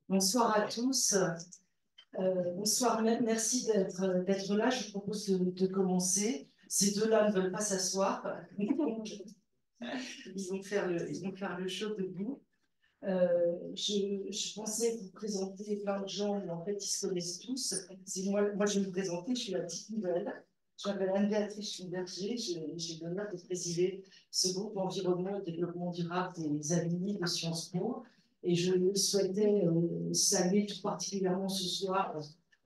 Bonsoir à tous. Bonsoir, merci d'être là. Je propose de commencer. Ces deux-là ne veulent pas s'asseoir. Ils vont faire le show debout. Je pensais vous présenter plein de gens, mais en fait, ils se connaissent tous. Moi, je vais me présenter, je suis la petite nouvelle. Je m'appelle Anne-Béatrice Schumberger. J'ai l'honneur de présider ce groupe environnement et développement durable des alumni de Sciences Po. Et je souhaitais saluer tout particulièrement ce soir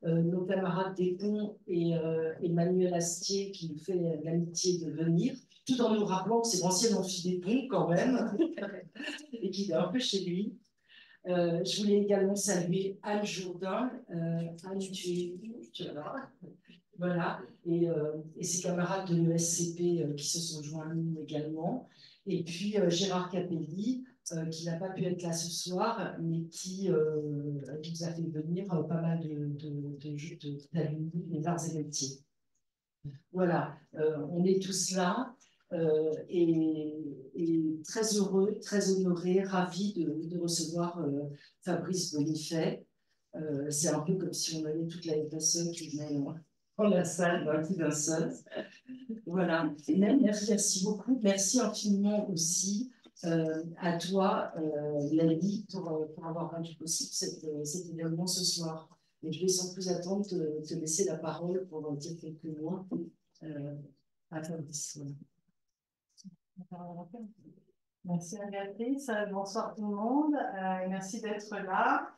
nos camarades des ponts et Emmanuel Astier qui nous fait l'amitié de venir, tout en nous rappelant que c'est l'ancien amphi des ponts quand même, et qu'il est un peu chez lui. Je voulais également saluer Anne Jourdain. Anne, tu es là. Voilà. Et ses camarades de l'ESCP qui se sont joints à nous également. Et puis Gérard Capelli, qui n'a pas pu être là ce soir, mais qui nous a fait venir pas mal d'alumni des arts et métiers. Voilà, on est tous là et très heureux, très honorés, ravis de recevoir Fabrice Bonifay. C'est un peu comme si on avait toute la FSE qui venait dans la salle d'un coup d'un seul. Voilà, merci beaucoup. Merci infiniment aussi à toi, Lali, pour avoir rendu possible cet événement ce soir. Et je vais sans plus attendre te laisser la parole pour dire quelques mots à Fabrice. Merci Béatrice, bonsoir tout le monde, merci d'être là.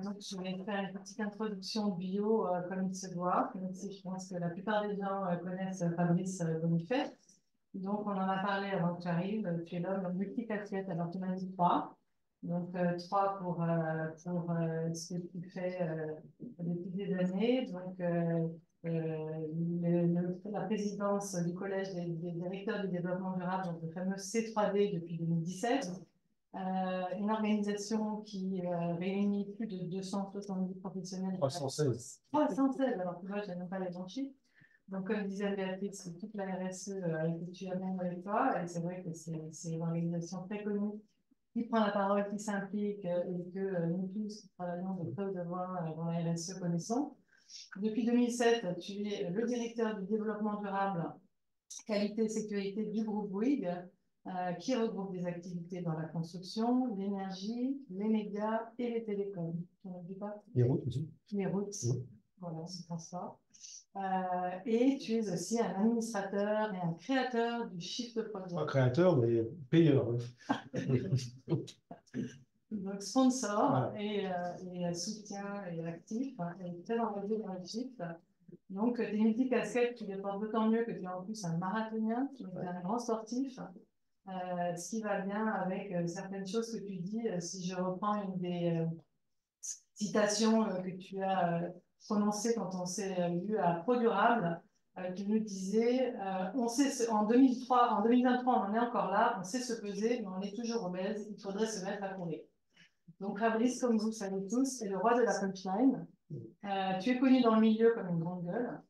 Donc je vais faire une petite introduction bio comme il se doit, même si je pense que la plupart des gens connaissent Fabrice Bonifay. Donc on en a parlé avant que tu arrives, tu es l'homme multicasquette, alors tu m'as dit trois. Donc trois pour ce que tu fais depuis des années. Donc la présidence du Collège des directeurs du développement durable, donc le fameux C3D depuis 2017. Une organisation qui réunit plus de 270 professionnels. 316. 316, alors tu vois, je n'aime pas les bons chiffres. Donc, comme disait Béatrice, c'est toute la RSE que tu amènes avec toi, et c'est vrai que c'est une organisation très connue qui prend la parole, qui s'implique, et que nous tous qui travaillons de près ou de loin dans la RSE connaissons. Depuis 2007, tu es le directeur du développement durable, qualité et sécurité du groupe Bouygues, qui regroupe des activités dans la construction, l'énergie, les médias et les télécoms. Tu n'oublies pas? Les routes aussi. Les routes. Oui. Voilà, c'est pour ça. Et tu es aussi un administrateur et un créateur du Shift Project. Pas créateur, mais payeur. Donc, sponsor Voilà. et soutien et actif, et très engagé dans le Shift. Donc, tes multicasquettes, tu les portes d'autant mieux que tu es en plus un marathonien, tu es un grand sportif, ce qui va bien avec certaines choses que tu dis. Si je reprends une des citations que tu as prononcées quand on s'est lu à ProDurable, tu nous disais, on sait en 2003, en 2023, on en est encore là, on sait se peser, mais on est toujours obèse, il faudrait se mettre à courir. Donc, Fabrice, comme vous le savez tous, est le roi de la punchline. Tu es connu dans le milieu comme une grande gueule.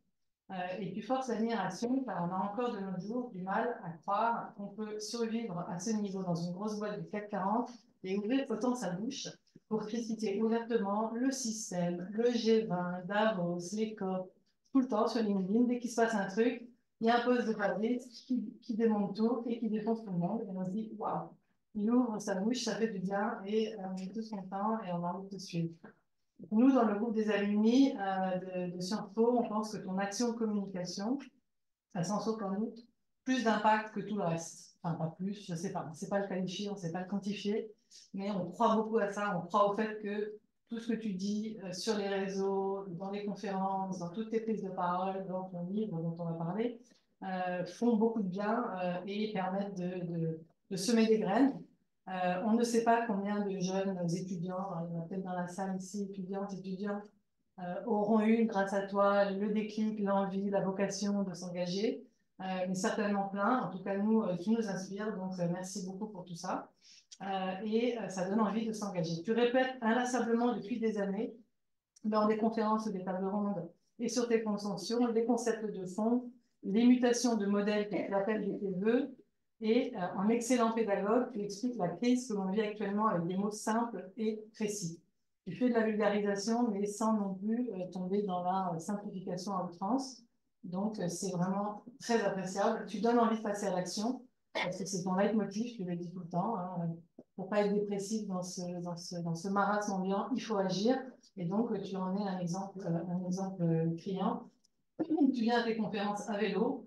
Et tu forces l'admiration car on a encore de nos jours du mal à croire qu'on peut survivre à ce niveau dans une grosse boîte du CAC 40 et ouvrir autant sa bouche pour critiquer ouvertement le système, le G20, Davos, les COP, tout le temps sur LinkedIn. Dès qu'il se passe un truc, il y a un post de Fabrice qui démonte tout et qui défonce tout le monde. Et on se dit, waouh, il ouvre sa bouche, ça fait du bien et on est tous contents et on a envie de te suivre. Nous, dans le groupe des alumni de Sciences Po, on pense que ton action de communication a sans aucun doute plus d'impact que tout le reste. Enfin, pas plus, je ne sais pas. On ne sait pas le qualifier, on ne sait pas le quantifier, mais on croit beaucoup à ça. On croit au fait que tout ce que tu dis sur les réseaux, dans les conférences, dans toutes tes prises de parole, dans ton livre dont on va parler, font beaucoup de bien et permettent de semer des graines. On ne sait pas combien de jeunes étudiants, il y en a peut-être dans la salle ici, étudiants, auront eu, grâce à toi, le déclic, l'envie, la vocation de s'engager, mais certainement plein. En tout cas, nous, tu nous inspires, donc merci beaucoup pour tout ça. Et ça donne envie de s'engager. Tu répètes inlassablement depuis des années, lors des conférences ou des tables rondes et sur tes conventions, les concepts de fond, les mutations de modèles que tu appelles de tes vœux, Et en excellent pédagogue, tu expliques la crise que l'on vit actuellement avec des mots simples et précis. Tu fais de la vulgarisation, mais sans non plus tomber dans la simplification à outrance. Donc, c'est vraiment très appréciable. Tu donnes envie de passer à l'action, parce que c'est ton leitmotiv, tu le dis tout le temps. Hein. Pour ne pas être dépressif dans ce marasme ambiant, il faut agir. Et donc, tu en es un exemple criant. Tu viens à tes conférences à vélo.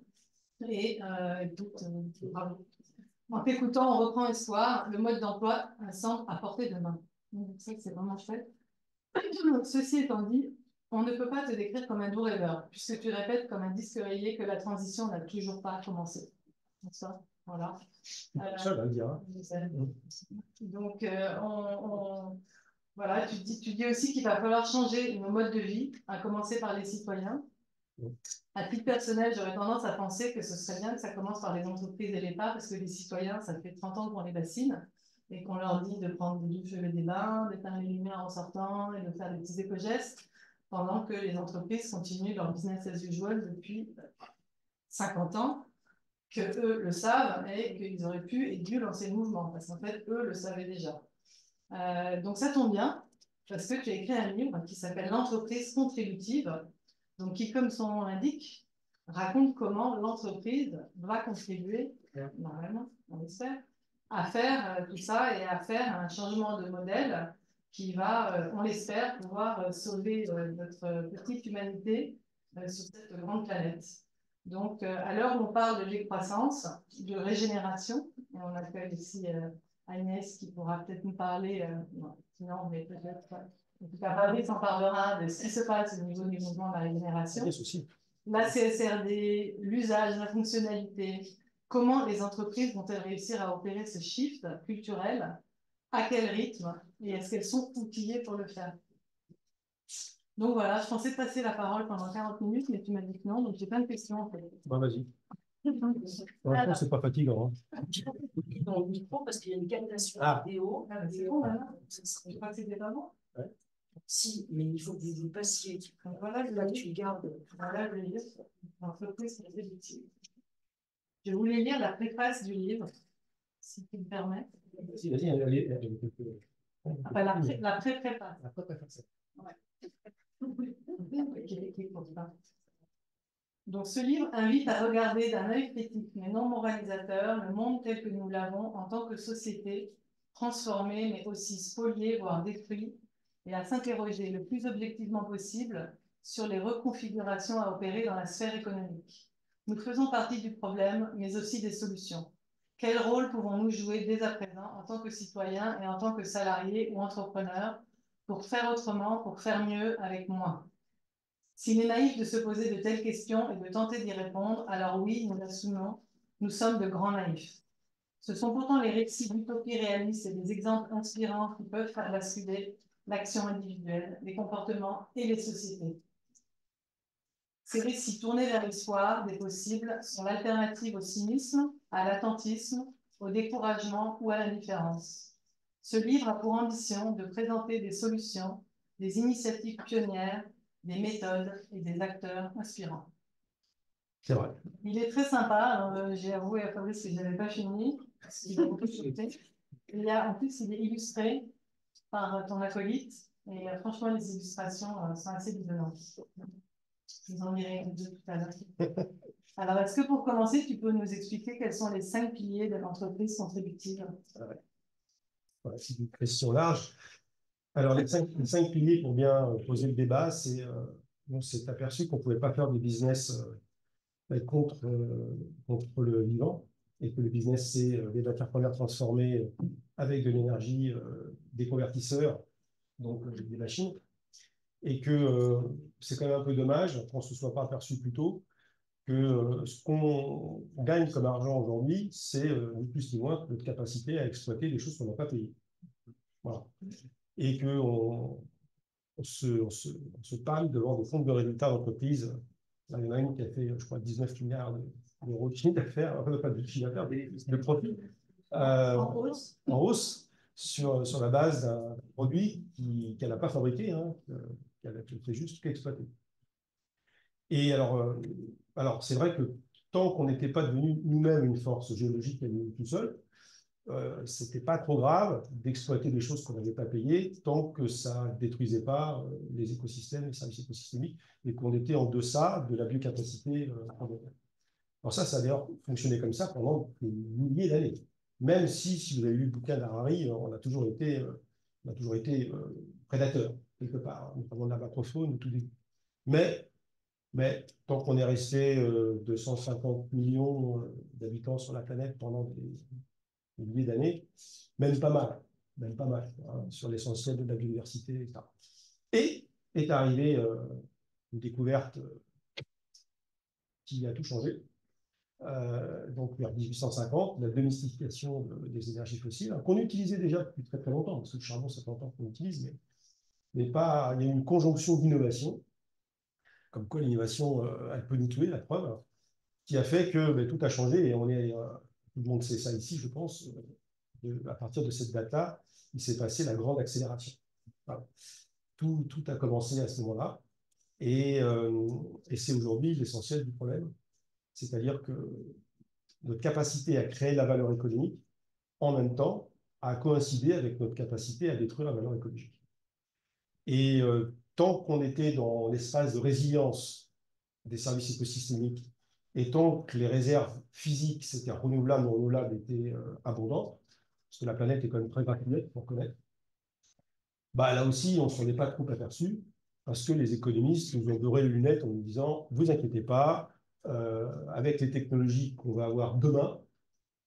Et écoute, bravo. En t'écoutant, on reprend l'histoire. Le mode d'emploi semble à portée de main. Donc, ça, c'est vraiment chouette. Ceci étant dit, on ne peut pas te décrire comme un doux rêveur, puisque tu répètes comme un disque rayé que la transition n'a toujours pas commencé. Ça, voilà. Ça va le dire. Hein. Donc, voilà, tu dis aussi qu'il va falloir changer nos modes de vie, à commencer par les citoyens. À titre personnel, j'aurais tendance à penser que ce serait bien que ça commence par les entreprises et l'État, parce que les citoyens, ça fait 30 ans qu'on les bassine et qu'on leur dit de prendre des douches et des bains, d'éteindre les lumières en sortant et de faire des petits éco-gestes, pendant que les entreprises continuent leur business as usual depuis 50 ans, que eux le savent et qu'ils auraient pu et dû lancer le mouvement, parce qu'en fait, eux le savaient déjà. Donc ça tombe bien, parce que tu as écrit un livre qui s'appelle L'entreprise contributive, donc qui, comme son nom l'indique, raconte comment l'entreprise va contribuer, normalement, on espère, à faire tout ça et à faire un changement de modèle qui va, on l'espère, pouvoir sauver notre petite humanité sur cette grande planète. Donc, à l'heure où on parle de décroissance, de régénération, et on accueille ici Agnès qui pourra peut-être nous parler, sinon, mais peut-être, en tout cas, Fabrice en parlera de ce qui se passe au niveau du mouvement de la régénération. La CSRD, l'usage, la fonctionnalité, comment les entreprises vont-elles réussir à opérer ce shift culturel, à quel rythme, et est-ce qu'elles sont outillées pour le faire? Donc voilà, je pensais passer la parole pendant 40 minutes, mais tu m'as dit que non, donc j'ai plein de questions en fait. Bah, vas-y. Franchement, c'est pas fatigant. Hein. Dans le micro, parce qu'il y a une captation vidéo. Ah, c'est bon, voilà. Je crois que c'était pas bon. Ouais. Si, mais il faut que vous vous passiez. Voilà, là, tu gardes. Voilà, je vais lire. L'entreprise contributive. Je voulais lire la préface du livre, si tu me permets. Vas-y, allez. Enfin, la pré-préface. La pré-préface. Ouais. Donc, ce livre invite à regarder d'un œil critique, mais non moralisateur, le monde tel que nous l'avons en tant que société, transformé, mais aussi spolié, voire détruit, et à s'interroger le plus objectivement possible sur les reconfigurations à opérer dans la sphère économique. Nous faisons partie du problème, mais aussi des solutions. Quel rôle pouvons-nous jouer dès à présent en tant que citoyens et en tant que salariés ou entrepreneurs pour faire autrement, pour faire mieux avec moins? S'il est naïf de se poser de telles questions et de tenter d'y répondre, alors oui, nous l'assumons, nous sommes de grands naïfs. Ce sont pourtant les récits d'utopie réalistes et des exemples inspirants qui peuvent faire basculer l'action individuelle, les comportements et les sociétés. Ces récits tournés vers l'espoir des possibles sont l'alternative au cynisme, à l'attentisme, au découragement ou à l'indifférence. Ce livre a pour ambition de présenter des solutions, des initiatives pionnières, des méthodes et des acteurs inspirants. C'est vrai. Il est très sympa. J'ai avoué à Fabrice que je n'avais pas fini. Il a beaucoup sauté. En plus, il est illustré par ton acolyte. Et franchement, les illustrations sont assez bidonnantes. Je vous en dirai deux tout à l'heure. Alors, est-ce que pour commencer, tu peux nous expliquer quels sont les 5 piliers de l'entreprise contributive? Ouais, c'est une question large. Alors, les cinq piliers pour bien poser le débat, on s'est aperçu qu'on ne pouvait pas faire du business contre le vivant, et que le business, c'est des matières premières transformées avec de l'énergie, des convertisseurs, donc des machines, et que c'est quand même un peu dommage qu'on ne se soit pas aperçu plus tôt que ce qu'on gagne comme argent aujourd'hui, c'est ni plus ni moins que notre capacité à exploiter des choses qu'on n'a pas payées. Voilà. Et qu'on se parle devant des comptes de résultats d'entreprise. Il y en a une qui a fait, je crois, 19 milliards d'euros de chiffre d'affaires, enfin, pas de chiffre d'affaires, de profit, en hausse sur la base d'un produit qu'elle n'a pas fabriqué, hein, qu'elle fait juste qu'exploiter. Et alors c'est vrai que tant qu'on n'était pas devenu nous-mêmes une force géologique à nous tout seul, c'était pas trop grave d'exploiter des choses qu'on n'avait pas payées tant que ça ne détruisait pas les écosystèmes, les services écosystémiques, et qu'on était en deçà de la biocapacité. Alors ça a d'ailleurs fonctionné comme ça pendant des milliers d'années. Même si vous avez lu le bouquin d'Harari, on a toujours été prédateurs, quelque part, notamment de la macrofaune au tout début. Mais tant qu'on est resté 250 millions d'habitants sur la planète pendant des milliers d'années, même pas mal, hein, sur l'essentiel de la biodiversité, etc. Et est arrivée une découverte qui a tout changé. Donc vers 1850, la domestication des énergies fossiles, hein, qu'on utilisait déjà depuis très très longtemps, parce que le charbon, ça fait longtemps qu'on l'utilise, mais pas, il y a une conjonction d'innovation, comme quoi l'innovation, elle peut nous tuer, la preuve, hein, qui a fait que ben, tout a changé, et tout le monde sait ça ici, je pense, à partir de cette date-là, il s'est passé la grande accélération. Voilà. Tout a commencé à ce moment-là, et c'est aujourd'hui l'essentiel du problème, c'est-à-dire que notre capacité à créer la valeur économique, en même temps, a coïncidé avec notre capacité à détruire la valeur écologique. Et tant qu'on était dans l'espace de résilience des services écosystémiques, et tant que les réserves physiques, c'était renouvelable, non renouvelable, étaient abondantes, parce que la planète est quand même très gratuite, pour connaître, bah, là aussi, on ne s'en est pas trop aperçu, parce que les économistes nous ont doré les lunettes en nous disant, vous inquiétez pas, avec les technologies qu'on va avoir demain,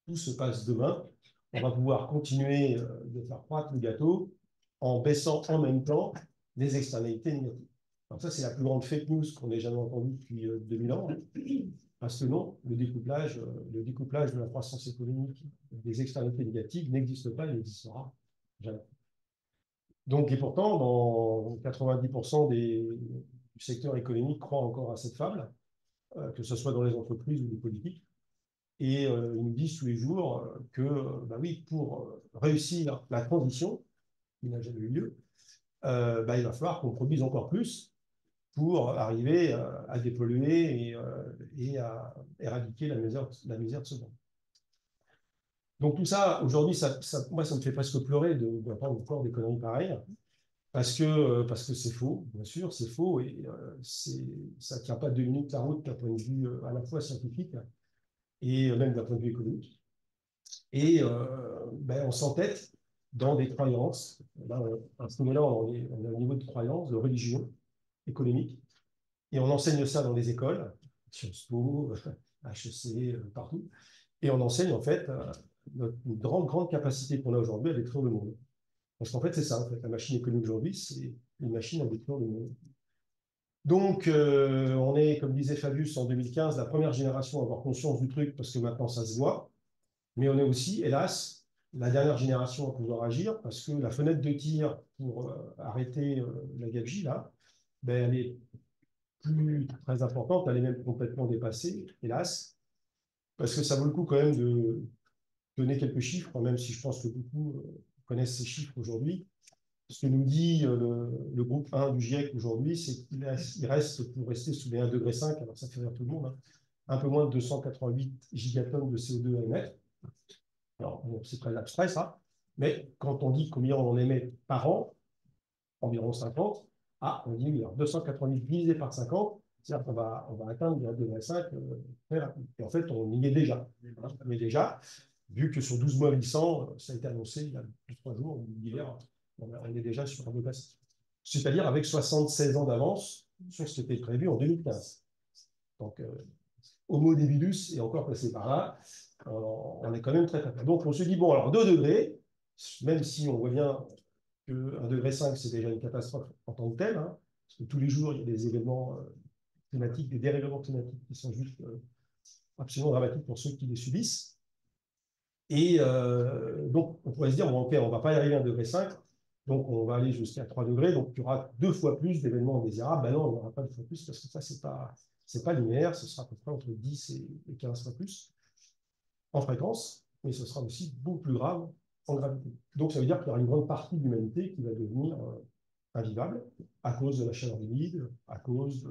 tout se passe demain, on va pouvoir continuer de faire croître le gâteau en baissant en même temps les externalités négatives. Alors ça, c'est la plus grande fake news qu'on ait jamais entendue depuis 2000 ans, hein, parce que non, le découplage de la croissance économique des externalités négatives n'existe pas et n'existera jamais. Donc, et pourtant, dans 90% du secteur économique croient encore à cette fable, que ce soit dans les entreprises ou les politiques. Et ils nous disent tous les jours que, bah oui, pour réussir la transition, qui n'a jamais eu lieu, bah, il va falloir qu'on produise encore plus pour arriver à dépolluer et à éradiquer la misère de ce monde. Donc tout ça, aujourd'hui, moi, ça me fait presque pleurer d'entendre encore des conneries pareilles, parce que c'est faux, bien sûr, c'est faux, et ça ne tient pas 2 minutes la route d'un point de vue à la fois scientifique et même d'un point de vue économique. Et ben, on s'entête dans des croyances. Là, à ce moment-là, on est au niveau de croyances, de religion économique, et on enseigne ça dans les écoles, Sciences Po, HEC, partout, et on enseigne en fait notre grande capacité qu'on a aujourd'hui à détruire le monde. Parce qu'en fait, c'est ça, en fait, la machine économique aujourd'hui, c'est une machine à détruire le monde. Donc, on est, comme disait Fabius en 2015, la première génération à avoir conscience du truc, parce que maintenant ça se voit. Mais on est aussi, hélas, la dernière génération à pouvoir agir, parce que la fenêtre de tir pour arrêter la gabegie, là, ben, elle est plus très importante, elle est même complètement dépassée, hélas, parce que ça vaut le coup quand même de donner quelques chiffres, même si je pense que beaucoup connaissent ces chiffres aujourd'hui. Ce que nous dit le groupe 1 du GIEC aujourd'hui, c'est qu'il reste, pour rester sous les 1,5 degré, alors ça fait rire tout le monde, hein, un peu moins de 288 gigatonnes de CO2 à émettre. Alors, bon, c'est très abstrait, ça, mais quand on dit combien on en émet par an, environ 50, on dit, alors 288 divisé par 50, c'est-à-dire on va atteindre le 2,5 très rapide. Et en fait, on y est déjà. Hein, on y est déjà, vu que sur 12 mois 800, ça a été annoncé il y a 2-3 jours, hier, on est déjà sur un 2,5. C'est-à-dire avec 76 ans d'avance sur ce qui était prévu en 2015. Donc, Homo debilus est encore passé par là. On est quand même très très. Donc, on se dit, bon, alors 2 degrés, même si on voit bien que 1,5 degré, c'est déjà une catastrophe en tant que telle, hein, parce que tous les jours, il y a des événements climatiques, des dérèglements climatiques qui sont juste absolument dramatiques pour ceux qui les subissent. Et donc, on pourrait se dire, bon, OK, on ne va pas y arriver à 1,5 degré, donc on va aller jusqu'à 3 degrés, donc il y aura 2 fois plus d'événements indésirables. Ben non, il n'y aura pas 2 fois plus, parce que ça, c'est pas linéaire, ce sera à peu près entre 10 et 15 fois plus en fréquence, mais ce sera aussi beaucoup plus grave en gravité. Donc ça veut dire qu'il y aura une grande partie de l'humanité qui va devenir invivable à cause de la chaleur humide, à cause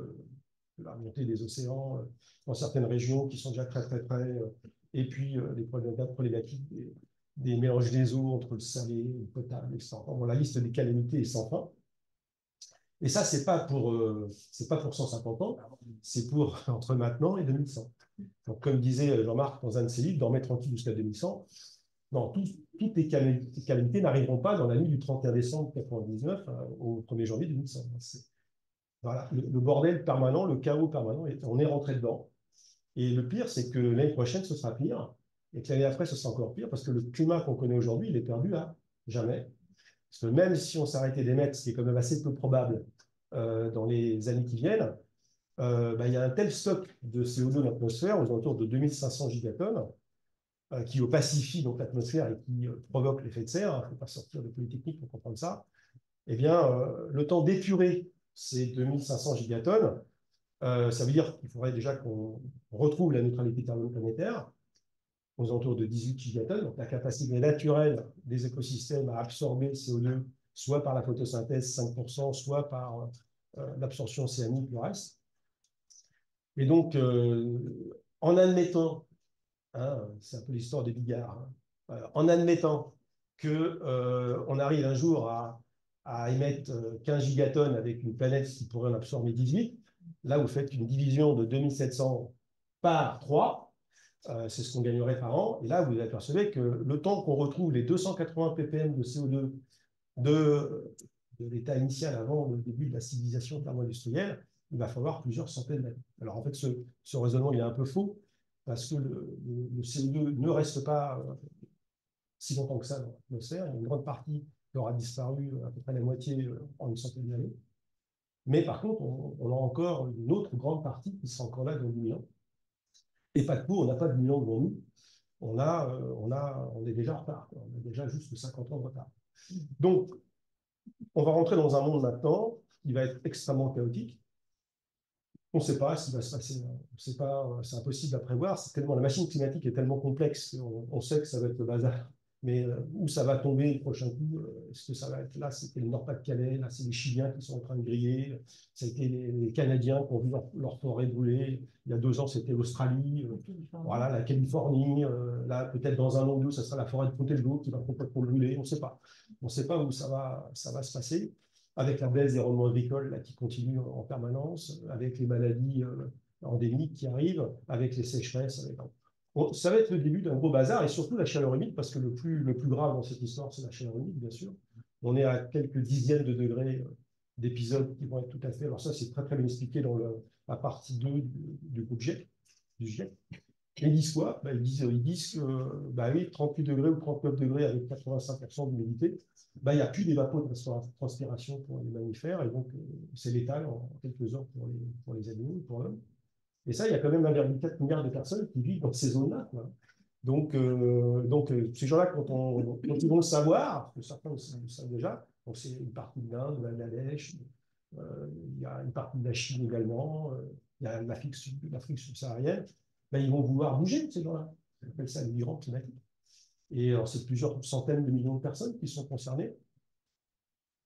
la montée des océans dans certaines régions qui sont déjà très très près, et puis les problématiques des mélanges des eaux entre le salé, le potable, etc. Bon, la liste des calamités est sans fin. Et ça, c'est pas pour 150 ans, c'est pour entre maintenant et 2100. Donc, comme disait Jean-Marc dans un de ses livres, dormez tranquille jusqu'à 2100. Non, toutes les calamités n'arriveront pas dans la nuit du 31 décembre 1999 au 1er janvier 2100. Voilà, le bordel permanent, le chaos permanent, on est rentré dedans. Et le pire, c'est que l'année prochaine, ce sera pire, et que l'année après, ce sera encore pire, parce que le climat qu'on connaît aujourd'hui, il est perdu à jamais. Parce que même si on s'arrêtait d'émettre, ce qui est quand même assez peu probable dans les années qui viennent, il y a un tel stock de CO2 dans l'atmosphère, aux alentours de 2500 gigatonnes, qui opacifie donc l'atmosphère et qui provoque l'effet de serre, il ne faut pas sortir de polytechnique pour comprendre ça, eh bien, le temps d'épurer ces 2500 gigatonnes, ça veut dire qu'il faudrait déjà qu'on retrouve la neutralité carbone planétaire aux alentours de 18 gigatonnes, donc la capacité naturelle des écosystèmes à absorber le CO2, soit par la photosynthèse 5%, soit par l'absorption océanique, le reste. Et donc, en admettant, hein, c'est un peu l'histoire des bigards, hein, en admettant qu'on arrive un jour à émettre 15 gigatonnes avec une planète qui pourrait en absorber 18, là, vous faites une division de 2700 par 3, c'est ce qu'on gagnerait par an. Et là, vous apercevez que le temps qu'on retrouve les 280 ppm de CO2 de l'état initial avant le début de la civilisation thermo-industrielle, il va falloir plusieurs centaines d'années. Alors en fait, ce raisonnement il est un peu faux, parce que le CO2 ne reste pas si longtemps que ça dans l'atmosphère. Une grande partie aura disparu, à peu près la moitié en une centaine d'années. Mais par contre, on a encore une autre grande partie qui sera encore là dans 10 000 ans. Et pas de coup, on n'a pas de 1000 ans devant nous. On est déjà en retard. On a déjà juste 50 ans de retard. Donc, on va rentrer dans un monde maintenant qui va être extrêmement chaotique. On ne sait pas ce qui va se passer. On sait pas, c'est impossible à prévoir. La machine climatique est tellement complexe qu'on sait que ça va être le bazar. Mais où ça va tomber le prochain coup, est-ce que ça va être là? C'était le Nord-Pas-de-Calais, là c'est les Chiliens qui sont en train de griller, ça a été les Canadiens qui ont vu leur forêt brûler. Il y a 2 ans, c'était l'Australie, voilà, la Californie. Là, peut-être dans un an ou deux, ça sera la forêt de Fontainebleau qui va complètement brûler. On ne sait pas. On ne sait pas où ça va se passer. Avec la baisse des rendements agricoles là, qui continue en permanence, avec les maladies endémiques qui arrivent, avec les sécheresses. Bon, ça va être le début d'un gros bazar, et surtout la chaleur humide, parce que le plus grave dans cette histoire, c'est la chaleur humide, bien sûr. On est à quelques dixièmes de degrés d'épisodes qui vont être tout à fait... Alors ça, c'est très très bien expliqué dans la partie 2 du groupe GIEC, du GIEC. Et ils disent quoi? Ils disent que oui, 38 degrés ou 39 degrés avec 85% d'humidité, il n'y a plus d'évapotranspiration pour les mammifères, et donc c'est létal en quelques heures pour les animaux, pour l'homme. Et ça, il y a quand même 1,4 milliard de personnes qui vivent dans ces zones-là. Donc ces gens-là, quand ils vont le savoir, parce que certains le savent déjà, donc c'est une partie de l'Inde, de la Bangladesh, il y a une partie de la Chine également, il y a l'Afrique subsaharienne, ils vont vouloir bouger, ces gens-là. On appelle ça le migrant climatique. Et c'est plusieurs centaines de millions de personnes qui sont concernées.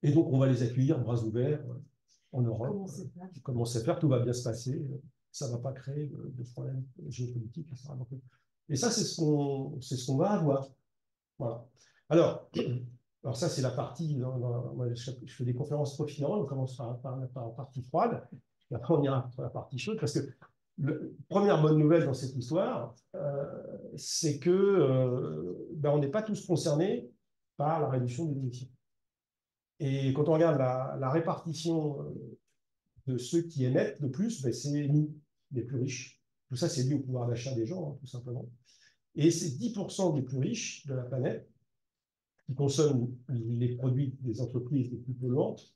Et donc, on va les accueillir bras ouverts en Europe. Comment c'est faire, tout va bien se passer. Ça ne va pas créer de problèmes géopolitiques, etc. Et ça, c'est ce qu'on va avoir. Voilà. Alors ça, c'est la partie... Moi, je fais des conférences profilantes, on commence par la partie froide, et après, on ira sur la partie chaude, parce que première bonne nouvelle dans cette histoire, c'est que on n'est pas tous concernés par la réduction des émissions. Et quand on regarde la répartition de ceux qui émettent le plus, c'est nous, les plus riches. Tout ça, c'est lié au pouvoir d'achat des gens, hein, tout simplement. Et c'est 10% des plus riches de la planète qui consomment les produits des entreprises les plus polluantes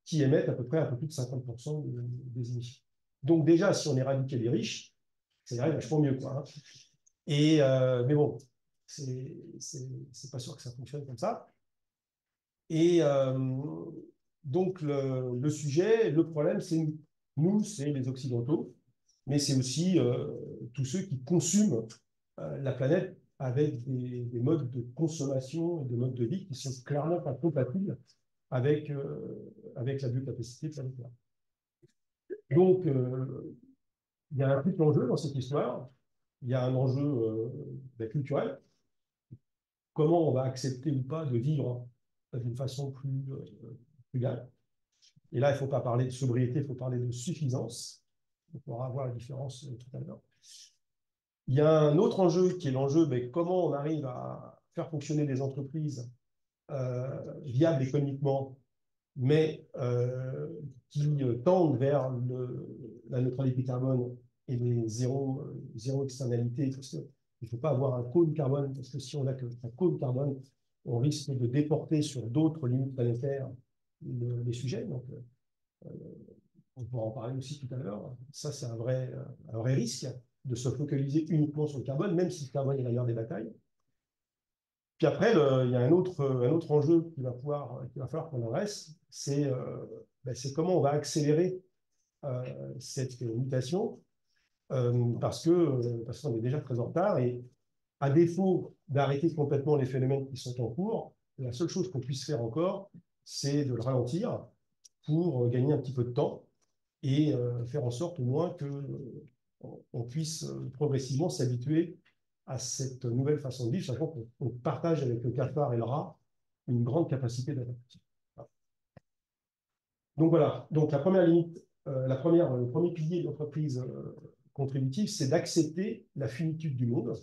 qui émettent à peu près un peu plus de 50% des émissions. Donc déjà, si on éradiquait les riches, ça irait vachement mieux, quoi. Hein. Mais bon, c'est pas sûr que ça fonctionne comme ça. Et donc, le sujet, le problème, c'est nous. Nous, c'est les Occidentaux, mais c'est aussi tous ceux qui consument la planète avec des modes de consommation et des modes de vie qui sont clairement pas compatibles avec la biocapacité planétaire. Donc, il y a un triple enjeu dans cette histoire. Il y a un enjeu culturel. Comment on va accepter ou pas de vivre d'une façon plus frugale. Et là, il ne faut pas parler de sobriété, il faut parler de suffisance. On pourra voir la différence tout à l'heure. Il y a un autre enjeu qui est l'enjeu comment on arrive à faire fonctionner des entreprises viables économiquement, mais qui tendent vers la neutralité carbone et les zéro externalité, parce qu'il ne faut pas avoir un cône carbone, parce que si on n'a qu'un cône carbone, on risque de déporter sur d'autres limites planétaires les sujets. Donc, on pourra en parler aussi tout à l'heure. Ça, c'est un vrai risque de se focaliser uniquement sur le carbone, même si le carbone est la meilleure des batailles. Puis après, il y a un autre enjeu qu'il va falloir qu'on adresse, c'est comment on va accélérer cette mutation, parce qu'on est déjà très en retard, et à défaut d'arrêter complètement les phénomènes qui sont en cours, la seule chose qu'on puisse faire encore, c'est de le ralentir pour gagner un petit peu de temps et faire en sorte au moins qu'on puisse progressivement s'habituer à cette nouvelle façon de vivre, sachant qu'on partage avec le cafard et le rat une grande capacité d'adaptation. Donc voilà, donc la première limite, le premier pilier de l'entreprise contributive, c'est d'accepter la finitude du monde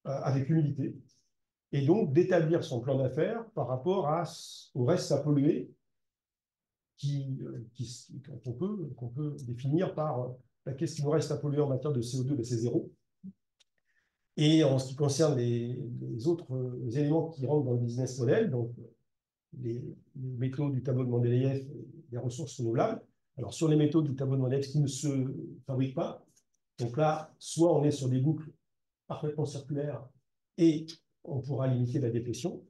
avec humilité, et donc d'établir son plan d'affaires par rapport au reste à polluer qu'on peut définir par qu'est-ce qui nous reste à polluer en matière de CO2, c'est zéro. Et en ce qui concerne les autres éléments qui rentrent dans le business model, donc les métaux du tableau de Mendeleïev, les ressources renouvelables. Alors sur les métaux du tableau de Mendeleïev qui ne se fabriquent pas, donc là, soit on est sur des boucles parfaitement circulaires et on pourra limiter la déplétion,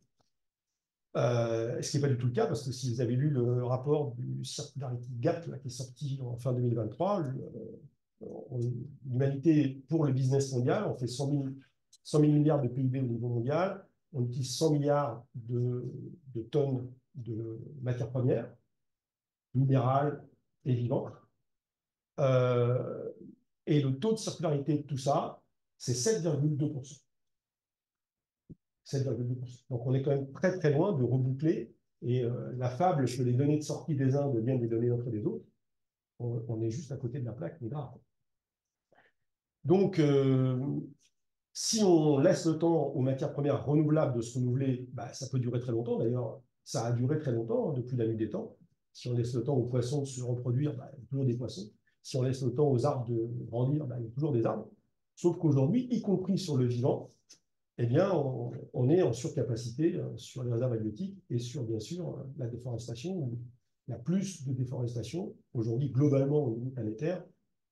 ce qui n'est pas du tout le cas, parce que si vous avez lu le rapport du Circularity Gap là, qui est sorti en fin 2023, l'humanité, pour le business mondial, on fait 100 000 milliards de PIB au niveau mondial, on utilise 100 milliards de tonnes de matières premières, minérales et vivantes. Et le taux de circularité de tout ça, c'est 7,2%. 7,2%. Donc on est quand même très très loin de reboucler. Et la fable que les données de sortie des uns deviennent des données d'entrée des autres, on est juste à côté de la plaque, mais grave. Donc, si on laisse le temps aux matières premières renouvelables de se renouveler, ça peut durer très longtemps. D'ailleurs, ça a duré très longtemps, depuis la nuit des temps. Si on laisse le temps aux poissons de se reproduire, il y a toujours des poissons. Si on laisse le temps aux arbres de grandir, il y a toujours des arbres. Sauf qu'aujourd'hui, y compris sur le vivant, eh bien, on est en surcapacité sur les réserves halieutiques et sur, bien sûr, la déforestation. Il y a plus de déforestation aujourd'hui, globalement, au niveau planétaire,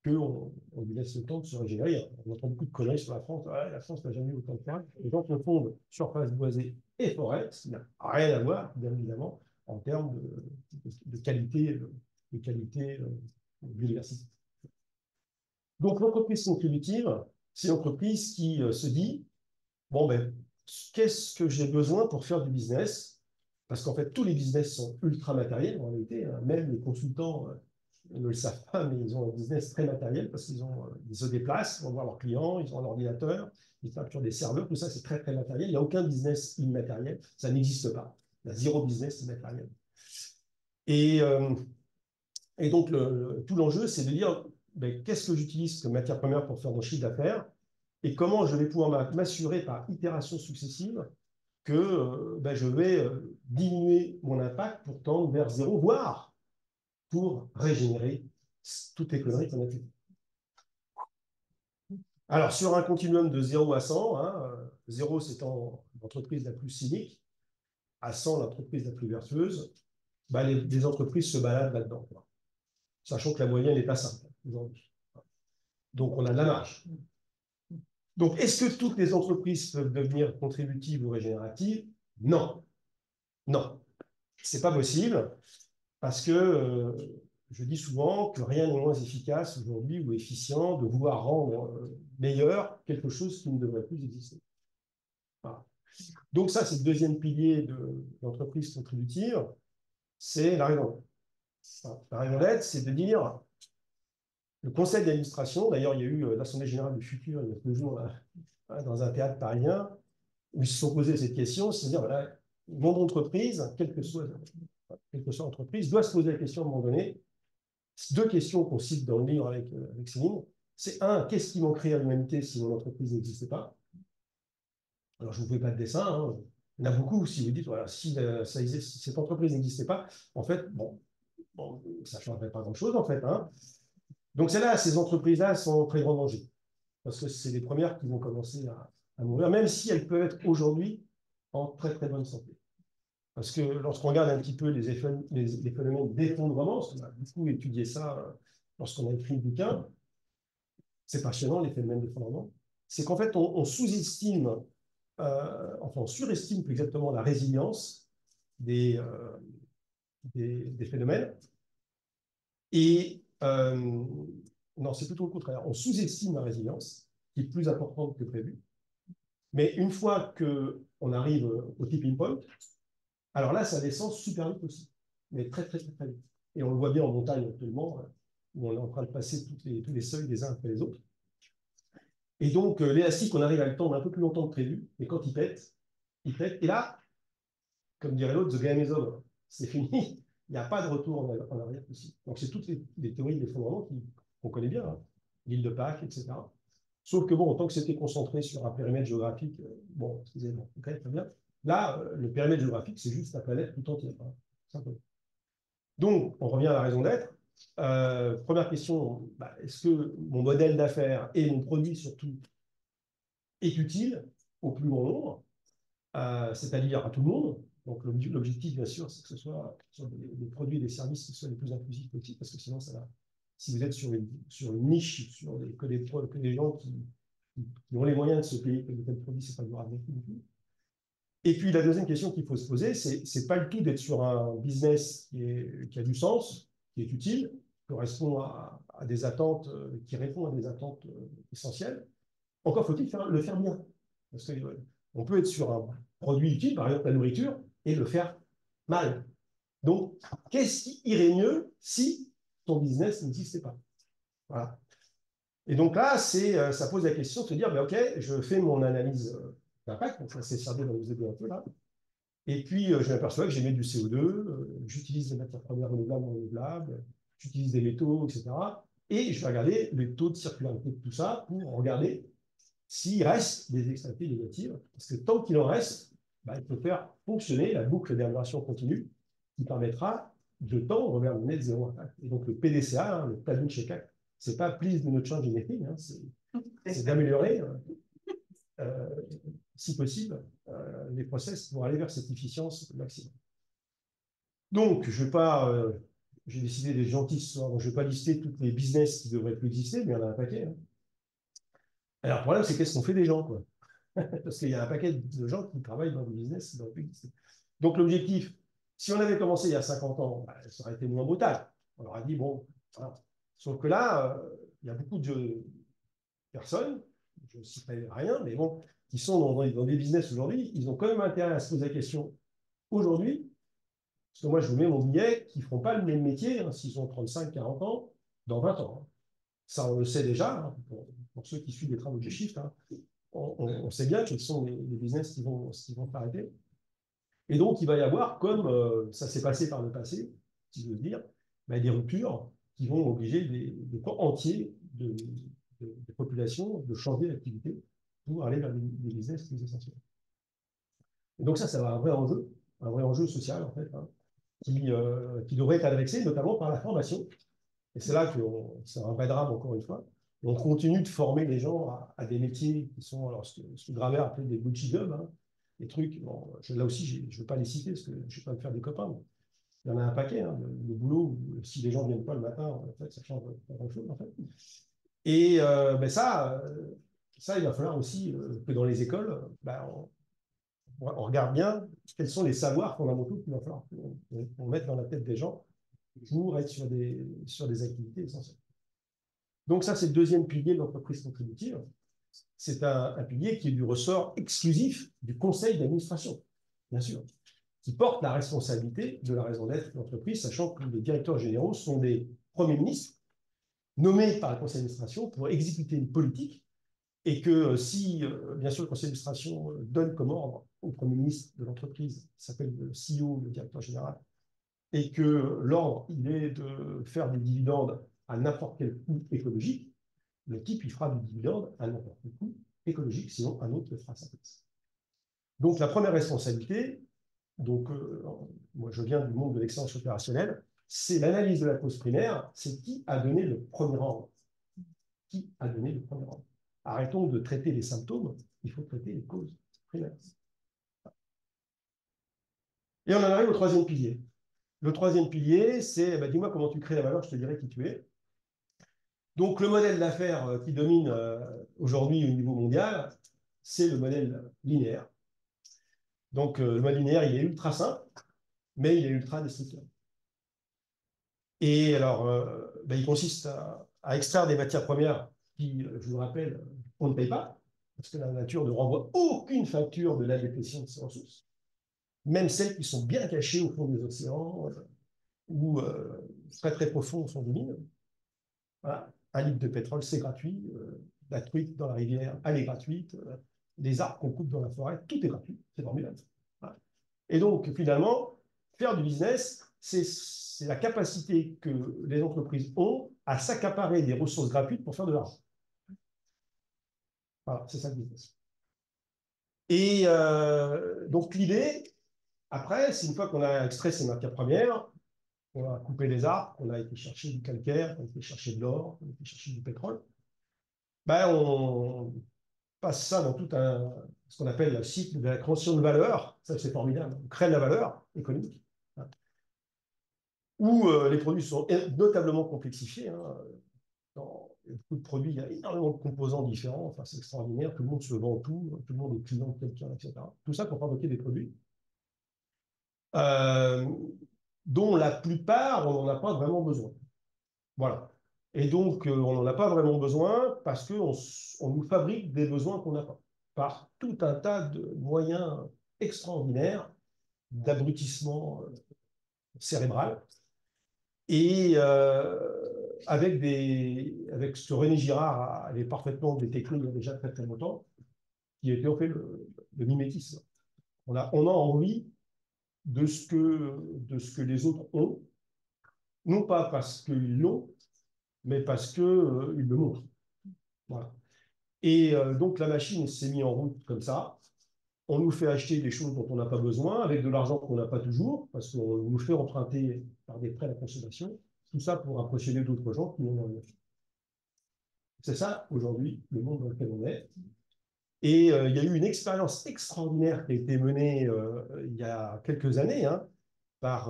qu'on lui laisse le temps de se régénérer. On entend beaucoup de conneries sur la France. Ah, la France n'a jamais eu autant de terrain. Les gens confondent surface boisée et forêt, ce qui n'a rien à voir, bien évidemment, en termes de qualité biodiversité. Donc, l'entreprise contributive, c'est l'entreprise qui se dit, bon, qu'est-ce que j'ai besoin pour faire du business? Parce qu'en fait, tous les business sont ultra matériels, en réalité. Même les consultants ne le savent pas, mais ils ont un business très matériel parce qu'ils se déplacent, ils vont voir leurs clients, ils ont un ordinateur, ils facturent des serveurs, tout ça, c'est très, très matériel. Il n'y a aucun business immatériel, ça n'existe pas. Il y a zéro business immatériel. Et donc, tout l'enjeu, c'est de dire, qu'est-ce que j'utilise comme matière première pour faire mon chiffre d'affaires et comment je vais pouvoir m'assurer par itération successive que je vais diminuer mon impact pour tendre vers zéro, voire pour régénérer toutes les conneries qu'on a faites. Alors, sur un continuum de 0 à 100, 0 c'est l'entreprise la plus cynique, à 100 l'entreprise la plus vertueuse, les entreprises se baladent là-dedans, sachant que la moyenne est à 5 aujourd'hui. Donc, on a de la marge. Donc, est-ce que toutes les entreprises peuvent devenir contributives ou régénératives? Non. Non. Ce n'est pas possible parce que je dis souvent que rien n'est moins efficace aujourd'hui ou efficient de vouloir rendre meilleur quelque chose qui ne devrait plus exister. Voilà. Donc ça, c'est le deuxième pilier de l'entreprise contributive, c'est la raison d'être. La raison d'être, c'est de dire, Le conseil d'administration, d'ailleurs, il y a eu l'Assemblée générale du futur il y a 2 jours dans un théâtre parisien, où ils se sont posés cette question, c'est-à-dire, voilà, le monde d'entreprise, quelle que soit l'entreprise, doit se poser la question à un moment donné. 2 questions qu'on cite dans le livre avec Céline. C'est un, qu'est-ce qui manquerait à l'humanité si mon entreprise n'existait pas? Alors, je ne vous fais pas de dessin, hein. Il y en a beaucoup, si vous dites, voilà, si cette entreprise n'existait pas, en fait, bon, ça ne changerait pas grand-chose, en fait, hein. Donc, celles-là, ces entreprises-là sont en très grand danger, parce que c'est les premières qui vont commencer à mourir, même si elles peuvent être aujourd'hui en très, très bonne santé. Parce que lorsqu'on regarde un petit peu les phénomènes d'effondrement, parce qu'on a beaucoup étudié ça lorsqu'on a écrit le bouquin, c'est passionnant, les phénomènes d'effondrement, c'est qu'en fait, on sous-estime, enfin, on surestime plus exactement la résilience des phénomènes. Et non, c'est plutôt le contraire. On sous-estime la résilience, qui est plus importante que prévu. Mais une fois qu'on arrive au tipping point, alors là, ça descend super vite aussi, mais très, très, très, très vite. Et on le voit bien en montagne actuellement, où on est en train de passer tous les seuils les uns après les autres. Et donc, l'élastique, on arrive à le tendre un peu plus longtemps que prévu, mais quand il pète, il pète. Et là, comme dirait l'autre, the game is over. C'est fini. Il n'y a pas de retour en arrière possible. Donc, c'est toutes les théories d'effondrement qu'on connaît bien, hein. L'île de Pâques, etc. Sauf que, bon, tant que c'était concentré sur un périmètre géographique, bon, excusez-moi, ok, très bien. Là, le périmètre géographique, c'est juste la planète tout entière, hein, simplement. Donc, on revient à la raison d'être. Première question, est-ce que mon modèle d'affaires et mon produit, surtout, est utile au plus grand nombre, c'est-à-dire à tout le monde? Donc, l'objectif, bien sûr, c'est que ce soit sur des produits et des services qui soient les plus inclusifs possibles, parce que sinon, si vous êtes sur une niche, que des gens qui ont les moyens de se payer tel ou tel produit, c'est pas durable du tout. Et puis, la deuxième question qu'il faut se poser, c'est pas le tout d'être sur un business qui a du sens, qui est utile, qui correspond à des attentes, qui répond à des attentes essentielles. Encore faut-il le faire bien. Parce qu'on peut être sur un produit utile, par exemple la nourriture, et le faire mal. Donc, qu'est-ce qui irait mieux si ton business n'existait pas? Voilà. Et donc là, ça pose la question de se dire, OK, je fais mon analyse d'impact, donc c'est Sergio va vous aider un peu là. Et puis, je m'aperçois que j'émets du CO2, j'utilise des matières premières renouvelables, j'utilise des métaux, etc. Et je vais regarder les taux de circularité de tout ça pour regarder s'il reste des externalités négatives. Parce que tant qu'il en reste, il faut faire fonctionner la boucle d'amélioration continue qui permettra de tendre vers le net zéro impact. Et donc, le PDCA, hein, le Planning Check Act, c'est pas please do not change anything, hein, c'est d'améliorer si possible, les process pour aller vers cette efficience maximum. Donc, j'ai décidé d'être gentil ce soir, donc je ne vais pas lister tous les business qui devraient plus exister, mais il y en a un paquet, hein. Alors, le problème, c'est qu'est-ce qu'on fait des gens, quoi? Parce qu'il y a un paquet de gens qui travaillent dans des business qui devraient plus exister. Donc, l'objectif, si on avait commencé il y a 50 ans, ça aurait été moins brutal. On leur a dit, bon, voilà. Sauf que là, il y a beaucoup de personnes, je ne citerai rien, mais bon, qui sont dans des business aujourd'hui, ils ont quand même intérêt à se poser la question aujourd'hui, parce que moi, je vous mets mon billet, qui ne feront pas le même métier, hein, s'ils ont 35, 40 ans, dans 20 ans. Hein. Ça, on le sait déjà, hein, pour ceux qui suivent les travaux de Shift, hein, on sait bien quels sont les business qui vont s'arrêter. Et donc, il va y avoir, comme ça s'est passé par le passé, si je veux dire, des ruptures qui vont obliger des pans entiers de populations de changer d'activité pour aller vers des business plus essentiels. Et donc ça va un vrai enjeu social, en fait, hein, qui devrait être adressé notamment par la formation. Et c'est là que c'est un vrai drame, encore une fois. Et on continue de former les gens à des métiers qui sont, alors, ce que Gravert appelait des bullshit jobs, hein, des trucs, bon, là aussi, je ne veux pas les citer, parce que je ne vais pas me faire des copains, mais il y en a un paquet, hein, le boulot, si les gens ne viennent pas le matin, en fait, ça change pas grand-chose, en fait. Et ça, il va falloir aussi que dans les écoles, on regarde bien quels sont les savoirs fondamentaux qu'il va falloir qu'on mette dans la tête des gens pour être sur des activités essentielles. Donc ça, c'est le deuxième pilier de l'entreprise contributive. C'est un pilier qui est du ressort exclusif du conseil d'administration, bien sûr, qui porte la responsabilité de la raison d'être de l'entreprise, sachant que les directeurs généraux sont des premiers ministres nommés par le conseil d'administration pour exécuter une politique, et que si, bien sûr, le conseil d'administration donne comme ordre au Premier ministre de l'entreprise, qui s'appelle le CEO, le directeur général, et que l'ordre, il est de faire des dividendes à n'importe quel coût écologique, le type, il fera du dividende à n'importe quel coût écologique, sinon un autre le fera à sa place. Donc, la première responsabilité, donc, moi je viens du monde de l'excellence opérationnelle, c'est l'analyse de la cause primaire, c'est qui a donné le premier ordre. Qui a donné le premier ordre. Arrêtons de traiter les symptômes, il faut traiter les causes primaires. Et on en arrive au troisième pilier. Le troisième pilier, c'est, dis-moi comment tu crées la valeur, je te dirai qui tu es. Donc, le modèle d'affaires qui domine aujourd'hui au niveau mondial, c'est le modèle linéaire. Donc, le modèle linéaire, il est ultra simple, mais il est ultra destructeur. Et alors, il consiste à extraire des matières premières qui, je vous rappelle, on ne paye pas, parce que la nature ne renvoie aucune facture de la déplétion de ces ressources, même celles qui sont bien cachées au fond des océans ou très très profonds au fond des mines. Voilà. Un litre de pétrole, c'est gratuit. La truite dans la rivière, elle est gratuite. Les arbres qu'on coupe dans la forêt, tout est gratuit. C'est formidable. Voilà. Et donc, finalement, faire du business, c'est la capacité que les entreprises ont à s'accaparer des ressources gratuites pour faire de l'argent. Voilà, c'est ça le business. Et donc, l'idée, après, c'est une fois qu'on a extrait ces matières premières, on a coupé les arbres, on a été chercher du calcaire, on a été chercher de l'or, on a été chercher du pétrole, on passe ça dans tout ce qu'on appelle le cycle de la création de valeur. Ça, c'est formidable. On crée de la valeur économique, hein, où les produits sont notablement complexifiés. Hein. Dans beaucoup de produits, il y a énormément de composants différents. Enfin, c'est extraordinaire. Tout le monde se vend tout le monde est client de quelqu'un, etc. Tout ça pour fabriquer des produits euh, dont la plupart, on n'en a pas vraiment besoin. Voilà. Et donc, on n'en a pas vraiment besoin parce qu'on nous fabrique des besoins qu'on n'a pas, par tout un tas de moyens extraordinaires d'abrutissement cérébral. Et avec ce que René Girard avait parfaitement détecté il y a déjà très très longtemps, qui était en fait le mimétisme. On a envie de ce que les autres ont, non pas parce qu'ils l'ont, mais parce qu'ils le montrent. Voilà. Et donc, la machine s'est mise en route comme ça. On nous fait acheter des choses dont on n'a pas besoin, avec de l'argent qu'on n'a pas toujours, parce qu'on nous fait emprunter par des prêts à la consommation. Tout ça pour impressionner d'autres gens qui n'ont rien. C'est ça, aujourd'hui, le monde dans lequel on est. Et il y a eu une expérience extraordinaire qui a été menée il y a quelques années, hein, par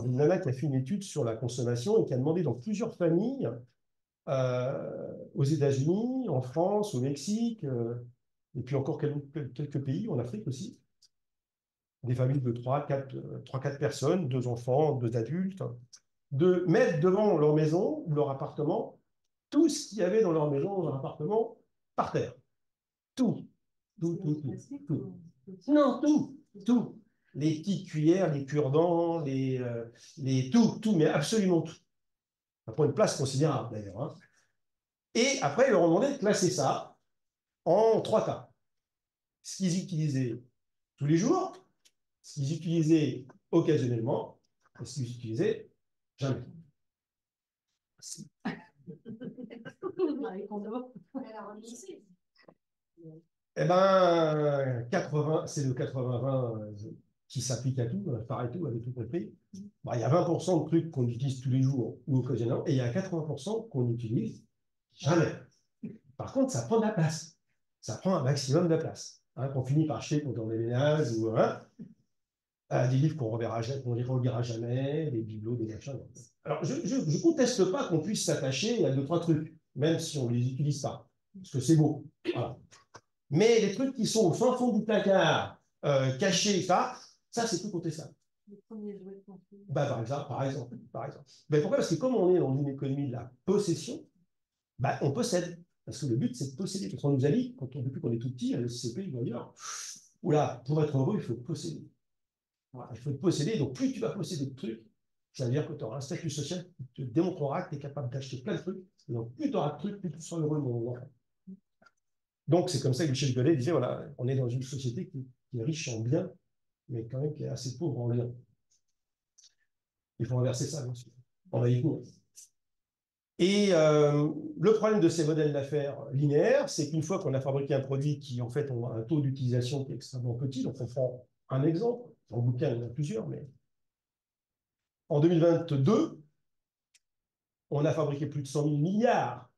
une nana qui a fait une étude sur la consommation et qui a demandé dans plusieurs familles, aux États-Unis, en France, au Mexique, et puis encore quelques pays, en Afrique aussi, des familles de 3-4 personnes, 2 enfants, 2 adultes, de mettre devant leur maison ou leur appartement tout ce qu'il y avait dans leur maison, dans leur appartement, par terre. Tout. Tout. Non, tout. Les petites cuillères, les cure-dents, tout, mais absolument tout. Ça prend une place considérable d'ailleurs. Hein. Et après, ils leur ont demandé de classer ça en 3 tas. Ce qu'ils utilisaient tous les jours, ce qu'ils utilisaient occasionnellement, et ce qu'ils utilisaient jamais. Eh ben, 80, c'est le 80-20 qui s'applique à tout, pareil tout, avec tout compris. Il y a 20% de trucs qu'on utilise tous les jours ou occasionnellement, et il y a 80% qu'on utilise jamais. Par contre, ça prend de la place. Ça prend un maximum de place. Hein, qu'on finit par acheter pour dans les ménages ou des livres qu'on ne relira jamais, des bibelots, des machins. Alors, je ne conteste pas qu'on puisse s'attacher à 2-3 trucs, même si on ne les utilise pas, parce que c'est beau. Voilà. Mais les trucs qui sont au fin fond du placard, cachés, ça c'est tout contestable. Les premiers jouets de conflit. Par exemple. Mais pourquoi? Parce que comme on est dans une économie de la possession, on possède. Parce que le but, c'est de posséder. Parce qu'on nous a dit, depuis qu'on est tout petit, à l'ESCP, d'ailleurs, oula, pour être heureux, il faut posséder. Voilà, il faut posséder. Donc, plus tu vas posséder de trucs, Ça veut dire que tu auras un statut social qui te démontrera que tu es capable d'acheter plein de trucs. Et donc, plus tu auras de trucs, plus tu seras heureux, mon enfant. Donc, c'est comme ça que Michel Gollet disait, voilà, on est dans une société qui est riche en biens, mais quand même qui est assez pauvre en liens. Il faut inverser ça, bien sûr. On va y venir. Et le problème de ces modèles d'affaires linéaires, c'est qu'une fois qu'on a fabriqué un produit qui, en fait, a un taux d'utilisation qui est extrêmement petit, donc on prend un exemple, dans le bouquin, il y en a plusieurs, mais en 2022, on a fabriqué plus de 100 000 milliards,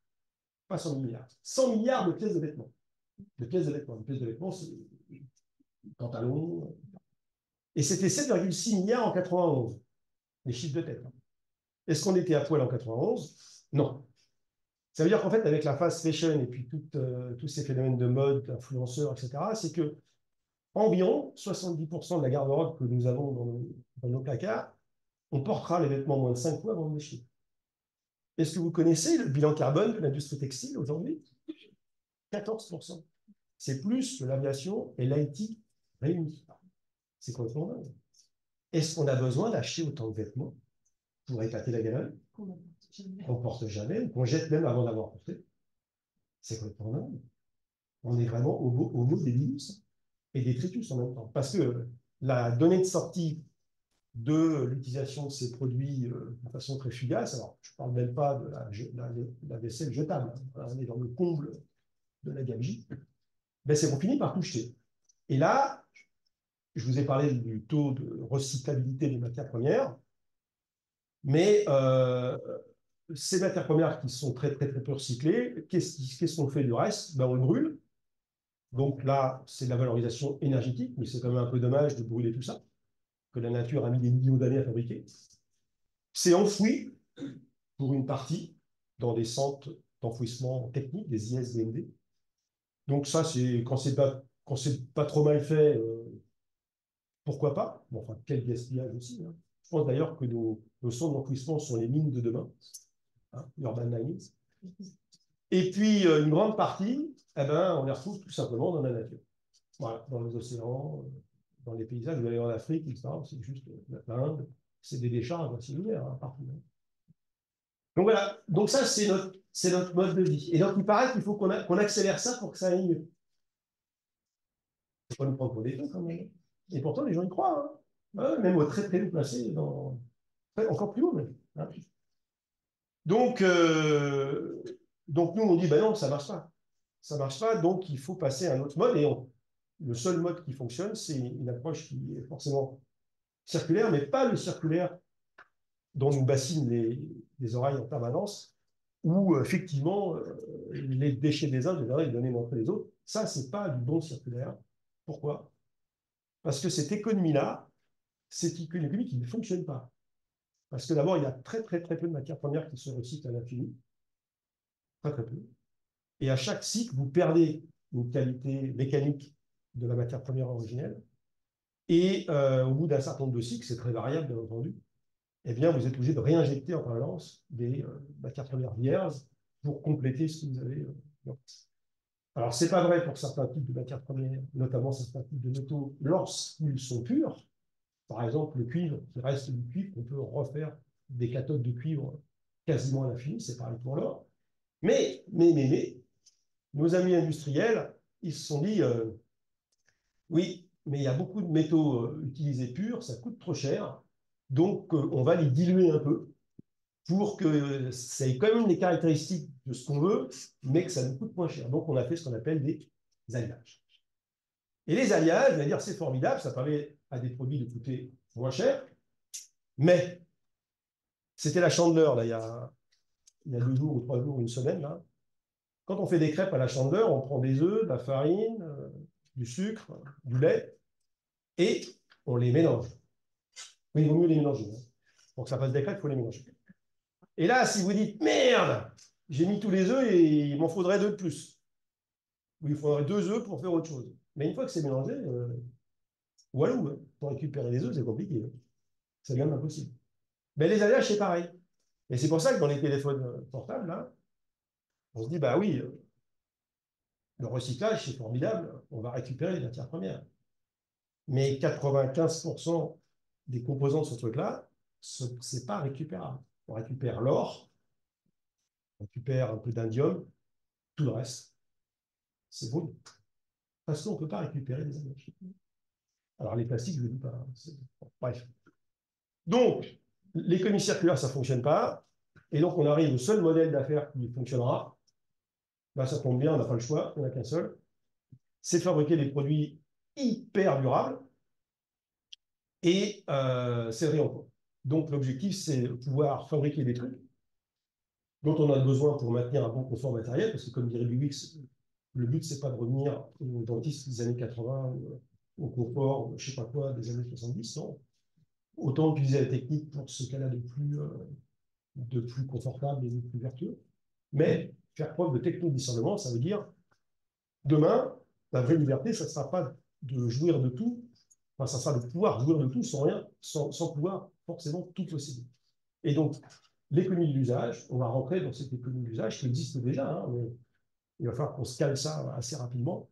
pas 100 000 milliards, 100 milliards de pièces de vêtements. De pièces de vêtements. Une pièce de vêtements, c'est pantalon. Et c'était 7,6 milliards en 91, les chiffres de tête. Est-ce qu'on était à poil en 91? Non. Ça veut dire qu'en fait, avec la fast fashion et puis tous ces phénomènes de mode, influenceurs, etc., c'est que environ 70% de la garde-robe que nous avons dans nos placards, on portera les vêtements moins de 5 fois avant de les jeter. Est-ce que vous connaissez le bilan carbone de l'industrie textile aujourd'hui? 14%. C'est plus que l'aviation et l'IT réunis. C'est complètement dingue. Est-ce qu'on a besoin d'acheter autant de vêtements pour éclater la gamelle qu'on ne porte jamais, ou qu'on jette même avant d'avoir porté? C'est complètement dingue. On est vraiment au mot des virus et des tritus en même temps. Parce que la donnée de sortie de l'utilisation de ces produits de façon très fugace, alors je ne parle même pas de la vaisselle jetable, hein, on est dans le comble de la gabegie, ben c'est qu'on finit par tout jeter. Et là, je vous ai parlé du taux de recyclabilité des matières premières, mais ces matières premières qui sont très, très, très peu recyclées, qu'est-ce qu'on fait du reste? Ben, on le brûle. Donc là, c'est de la valorisation énergétique, mais c'est quand même un peu dommage de brûler tout ça, que la nature a mis des millions d'années à fabriquer. C'est enfoui, pour une partie, dans des centres d'enfouissement technique, des ISDMD. Donc ça, c'est quand c'est pas trop mal fait, pourquoi pas? Bon, enfin, quel gaspillage aussi, hein. Je pense d'ailleurs que nos centres d'enfouissement sont les mines de demain, hein, urban mining. Et puis, une grande partie, eh ben, on les retrouve tout simplement dans la nature. Voilà, dans les océans, dans les paysages, vous allez en Afrique, etc. C'est juste l'Inde, c'est des décharges cellulaires, hein, partout. Donc voilà, donc ça, c'est notre mode de vie. Et donc, il paraît qu'il faut qu'on accélère ça pour que ça aille mieux. Il faut pas nous prendre pour des fous, quand même. Et pourtant, les gens y croient, hein. Même au très très haut placé, encore plus haut même, hein. Donc, nous, on dit, ben non, ça marche pas. Ça marche pas, donc il faut passer à un autre mode. Et le seul mode qui fonctionne, c'est une approche qui est forcément circulaire, mais pas le circulaire dont nous bassinent les oreilles en permanence, où effectivement, les déchets des uns devaient les donner montrer les autres. Ça, c'est pas du bon circulaire. Pourquoi? Parce que cette économie-là, c'est une économie qui ne fonctionne pas. Parce que d'abord, il y a très, très, très peu de matières premières qui se recyclent à l'infini. Très, très peu. Et à chaque cycle, vous perdez une qualité mécanique de la matière première originelle. Et au bout d'un certain nombre de cycles, c'est très variable, bien entendu, eh bien, vous êtes obligé de réinjecter en permanence des matières premières vierges pour compléter ce que vous avez. Alors, ce n'est pas vrai pour certains types de matières premières, notamment certains types de métaux, lorsqu'ils sont purs. Par exemple, le cuivre, qui reste du cuivre, on peut refaire des cathodes de cuivre quasiment à l'infini, c'est pareil pour l'or. Mais, nos amis industriels, ils se sont dit, oui, mais il y a beaucoup de métaux utilisés purs, ça coûte trop cher, donc on va les diluer un peu pour que ça ait quand même les caractéristiques de ce qu'on veut, mais que ça nous coûte moins cher. Donc on a fait ce qu'on appelle des alliages. Et les alliages, on va dire, c'est formidable, ça permet à des produits de coûter moins cher, mais c'était la Chandeleur, là, il y a 2 jours ou 3 jours, une semaine, là. Quand on fait des crêpes à la Chandeleur, on prend des œufs, de la farine, du sucre, du lait, et on les mélange. Oui, il vaut mieux les mélanger, hein. Pour que ça fasse des crêpes, il faut les mélanger. Et là, si vous dites, merde, j'ai mis tous les œufs et il m'en faudrait 2 de plus. Oui, il faudrait 2 œufs pour faire autre chose. Mais une fois que c'est mélangé, voilà, hein, pour récupérer les œufs, c'est compliqué, hein. C'est même impossible. Mais les alliages, c'est pareil. Et c'est pour ça que dans les téléphones portables, là, on se dit, bah oui, le recyclage, c'est formidable, on va récupérer les matières premières. Mais 95% des composants de ce truc-là, ce n'est pas récupérable. On récupère l'or, on récupère un peu d'indium, tout le reste, c'est beau. Parce qu'on ne peut pas récupérer des énergies. Alors les plastiques, je ne le dis pas. Bon, bref. Donc, l'économie circulaire, ça ne fonctionne pas. Et donc, on arrive au seul modèle d'affaires qui fonctionnera. Ben, ça tombe bien, on n'a pas le choix, on n'a qu'un seul. C'est fabriquer des produits hyper durables et c'est le réemploi. Donc, l'objectif, c'est de pouvoir fabriquer des trucs dont on a besoin pour maintenir un bon confort matériel, parce que comme dirait Biwix, le but, c'est pas de revenir au dentiste des années 80, au confort, je sais pas quoi, des années 70, non. Autant utiliser la technique pour ce qu'elle a de plus confortable et de plus vertueux. Mais faire preuve de techno-discernement, ça veut dire, demain, la vraie liberté, ça ne sera pas de jouir de tout, enfin, ça sera de pouvoir jouir de tout sans rien, sans pouvoir forcément tout posséder. Et donc, l'économie de l'usage, on va rentrer dans cette économie de l'usage qui existe déjà, hein, mais il va falloir qu'on se cale ça assez rapidement.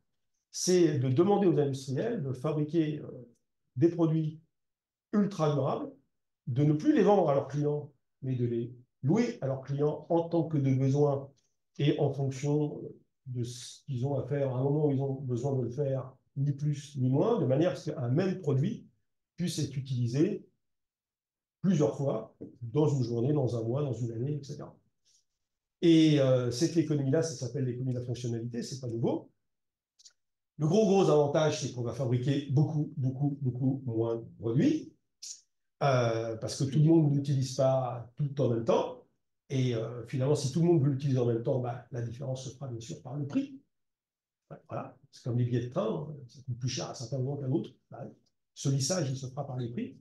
C'est de demander aux industriels de fabriquer des produits ultra durables, de ne plus les vendre à leurs clients, mais de les louer à leurs clients en tant que de besoin et en fonction de ce qu'ils ont à faire à un moment où ils ont besoin de le faire, ni plus ni moins, de manière à ce qu'un même produit puisse être utilisé plusieurs fois dans une journée, dans un mois, dans une année, etc. Et cette économie-là, ça s'appelle l'économie de la fonctionnalité, c'est pas nouveau. Le gros avantage, c'est qu'on va fabriquer beaucoup moins de produits, parce que tout le monde ne l'utilise pas tout en même temps. Et finalement, si tout le monde veut l'utiliser en même temps, bah, la différence se fera bien sûr par le prix. Voilà, c'est comme les billets de train, ça coûte plus cher à certains moments qu'à d'autres. Bah, ce lissage, il se fera par les prix.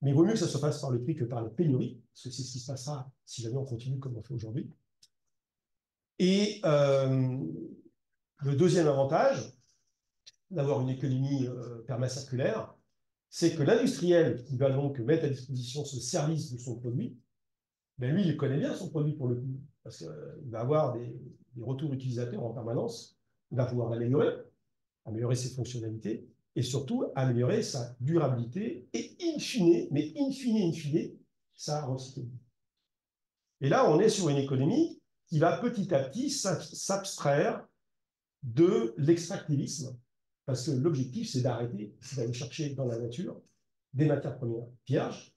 Mais il vaut mieux que ça se fasse par le prix que par les pénuries, parce que c'est ce qui se passera si jamais on continue comme on fait aujourd'hui. Et le deuxième avantage d'avoir une économie permacirculaire, c'est que l'industriel qui va donc mettre à disposition ce service de son produit, ben lui, il connaît bien son produit pour le coup, parce qu'il va avoir des retours utilisateurs en permanence, il va pouvoir l'améliorer, améliorer ses fonctionnalités, et surtout améliorer sa durabilité, et in fine, sa recyclabilité. Et là, on est sur une économie qui va petit à petit s'abstraire de l'extractivisme, parce que l'objectif, c'est d'arrêter, c'est d'aller chercher dans la nature des matières premières vierges,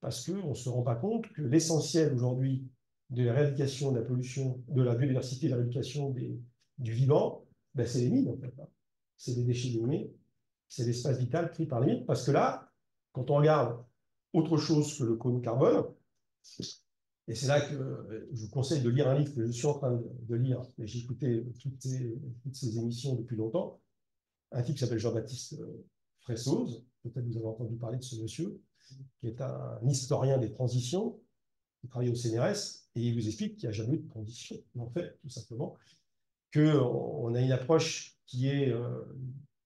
parce qu'on ne se rend pas compte que l'essentiel aujourd'hui de l'éradication de la pollution, de la biodiversité, de l'éradication du vivant, ben c'est les mines, en fait. C'est les déchets miniers, c'est l'espace vital pris par les mines, parce que là, quand on regarde autre chose que le cône carbone, et c'est là que je vous conseille de lire un livre que je suis en train de lire, et j'ai écouté toutes ces émissions depuis longtemps, un type qui s'appelle Jean-Baptiste Fressoz, peut-être vous avez entendu parler de ce monsieur, qui est un historien des transitions, qui travaille au CNRS, et il vous explique qu'il n'y a jamais eu de transition. En fait, tout simplement, qu'on a une approche qui est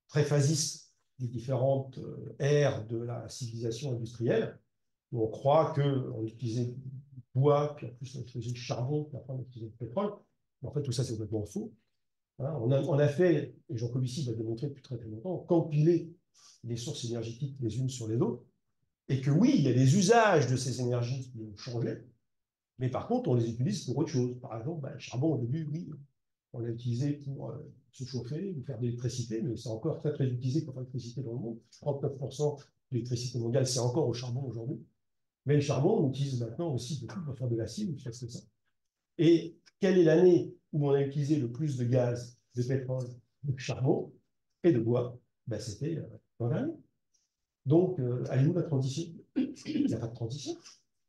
très phasiste des différentes ères de la civilisation industrielle, où on croit qu'on utilisait du bois, puis en plus on utilisait du charbon, puis après on utilisait du pétrole. Mais en fait, tout ça, c'est complètement faux. Hein, on a fait, et Jean Covici l'a démontré depuis très longtemps, compiler les sources énergétiques les unes sur les autres, et que oui, il y a des usages de ces énergies qui ont changé, mais par contre, on les utilise pour autre chose. Par exemple, le charbon, au début, oui, on l'a utilisé pour se chauffer ou faire de l'électricité, mais c'est encore très utilisé pour faire de l'électricité dans le monde. 39% de l'électricité mondiale, c'est encore au charbon aujourd'hui. Mais le charbon, on l'utilise maintenant aussi beaucoup pour faire de l'acier ou des choses comme ça. Et quelle est l'année où on a utilisé le plus de gaz, de pétrole, de charbon et de bois? Ben, c'était l'an dernier. Donc, allez-vous la transition? Il n'y a pas de transition.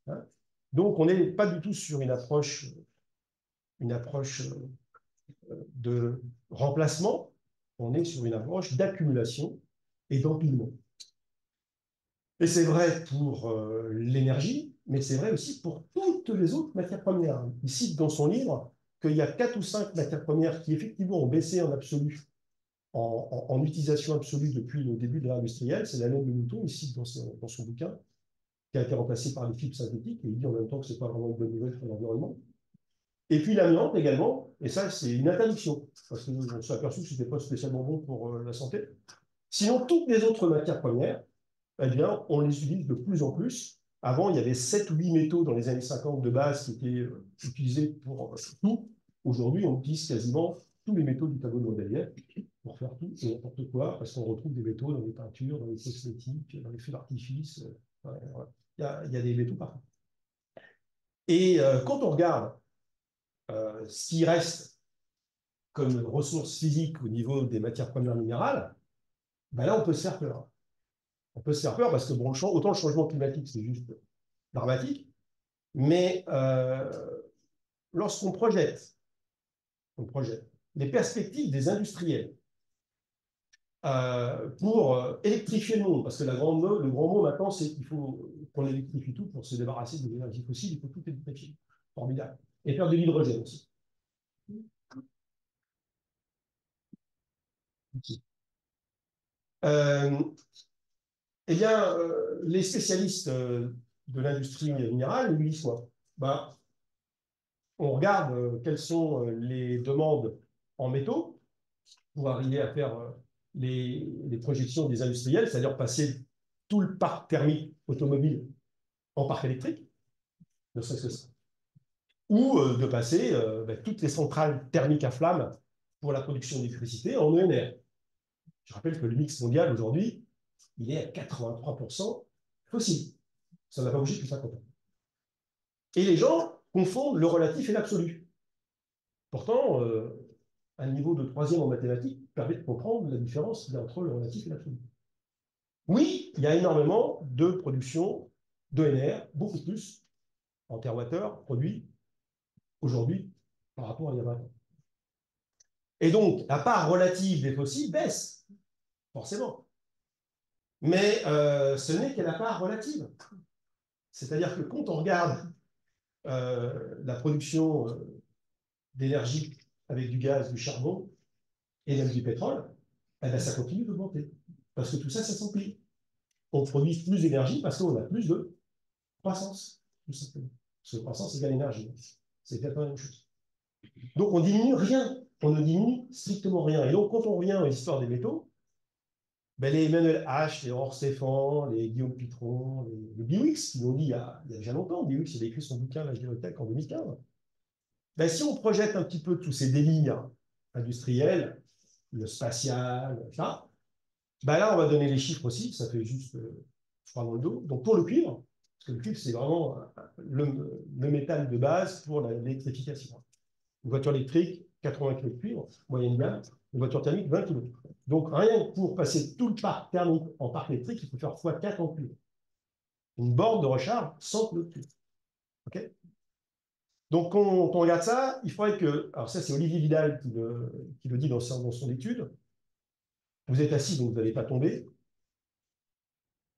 Hein. Donc, on n'est pas du tout sur une approche de remplacement, on est sur une approche d'accumulation et d'empilement. Et c'est vrai pour l'énergie, mais c'est vrai aussi pour toutes les autres matières premières. Il cite dans son livre qu'il y a 4 ou 5 matières premières qui effectivement ont baissé en absolu, en utilisation absolue depuis le début de l'ère industrielle. C'est la laine de mouton, il cite dans son bouquin, qui a été remplacé par les fibres synthétiques, et il dit en même temps que ce n'est pas vraiment une bonne nouvelle pour l'environnement. Et puis l'amiante également, et ça c'est une interdiction, parce qu'on s'est aperçu que ce n'était pas spécialement bon pour la santé. Sinon, toutes les autres matières premières, eh bien, on les utilise de plus en plus, Avant, il y avait 7 ou 8 métaux dans les années 50 de base qui étaient utilisés pour tout. Aujourd'hui, on utilise quasiment tous les métaux du tableau de Mendeleïev pour faire tout et n'importe quoi, parce qu'on retrouve des métaux dans les peintures, dans les cosmétiques, dans les feux d'artifice. Il y a des métaux partout. Et quand on regarde ce qui reste comme ressources physiques au niveau des matières premières minérales, ben là, on peut se faire peur. On peut se faire peur parce que, bon, autant le changement climatique, c'est juste dramatique, mais lorsqu'on projette, les perspectives des industriels pour électrifier le monde, parce que le grand mot maintenant, c'est qu'il faut qu'on électrifie tout pour se débarrasser des énergies fossiles, il faut tout électrifier. Formidable. Et faire de l'hydrogène aussi. Eh bien, les spécialistes de l'industrie minérale nous disent quoi? Ben, on regarde quelles sont les demandes en métaux pour arriver à faire les projections des industriels, c'est-à-dire passer tout le parc thermique automobile en parc électrique, ne serait-ce que ça. Ou de passer toutes les centrales thermiques à flamme pour la production d'électricité en ENR. Je rappelle que le mix mondial aujourd'hui, il est à 83% fossile. Ça n'a pas bougé depuis 50 ans. Et les gens confondent le relatif et l'absolu. Pourtant, un niveau de troisième en mathématiques permet de comprendre la différence entre le relatif et l'absolu. Oui, il y a énormément de production d'ENR, beaucoup plus en terawattheure produit aujourd'hui par rapport à il y a 20 ans. Et donc, la part relative des fossiles baisse, forcément. Mais ce n'est que la part relative. C'est-à-dire que quand on regarde la production d'énergie avec du gaz, du charbon et même du pétrole, eh bien, ça continue d'augmenter. Parce que tout ça, ça s'empile. On produit plus d'énergie parce qu'on a plus de croissance, tout simplement. Parce que croissance égale énergie. C'est exactement la même chose. Donc, on diminue rien. On ne diminue strictement rien. Et donc, quand on revient à l'histoire des métaux, ben, les Emmanuel H, les Aurore Stéphane, les Guillaume Pitron, les Biwix, qui l'ont dit il y a déjà longtemps. Biwix, il a écrit son bouquin, La géotech, en 2015. Ben, si on projette un petit peu tous ces délires industriels, le spatial, ça, ben là, on va donner les chiffres aussi, ça fait juste froid dans le dos. Donc, pour le cuivre, parce que le cuivre, c'est vraiment le métal de base pour l'électrification. Une voiture électrique, 80 kg de cuivre, moyenne gamme. Une voiture thermique, 20 kg. Donc, rien que pour passer tout le parc thermique en parc électrique, il faut faire x4 en cuivre. Une borne de recharge, 100 kg de cuivre. OK? Donc, quand on regarde ça, il faudrait que... Alors ça, c'est Olivier Vidal qui le dit dans son étude. Vous êtes assis, donc vous n'allez pas tomber.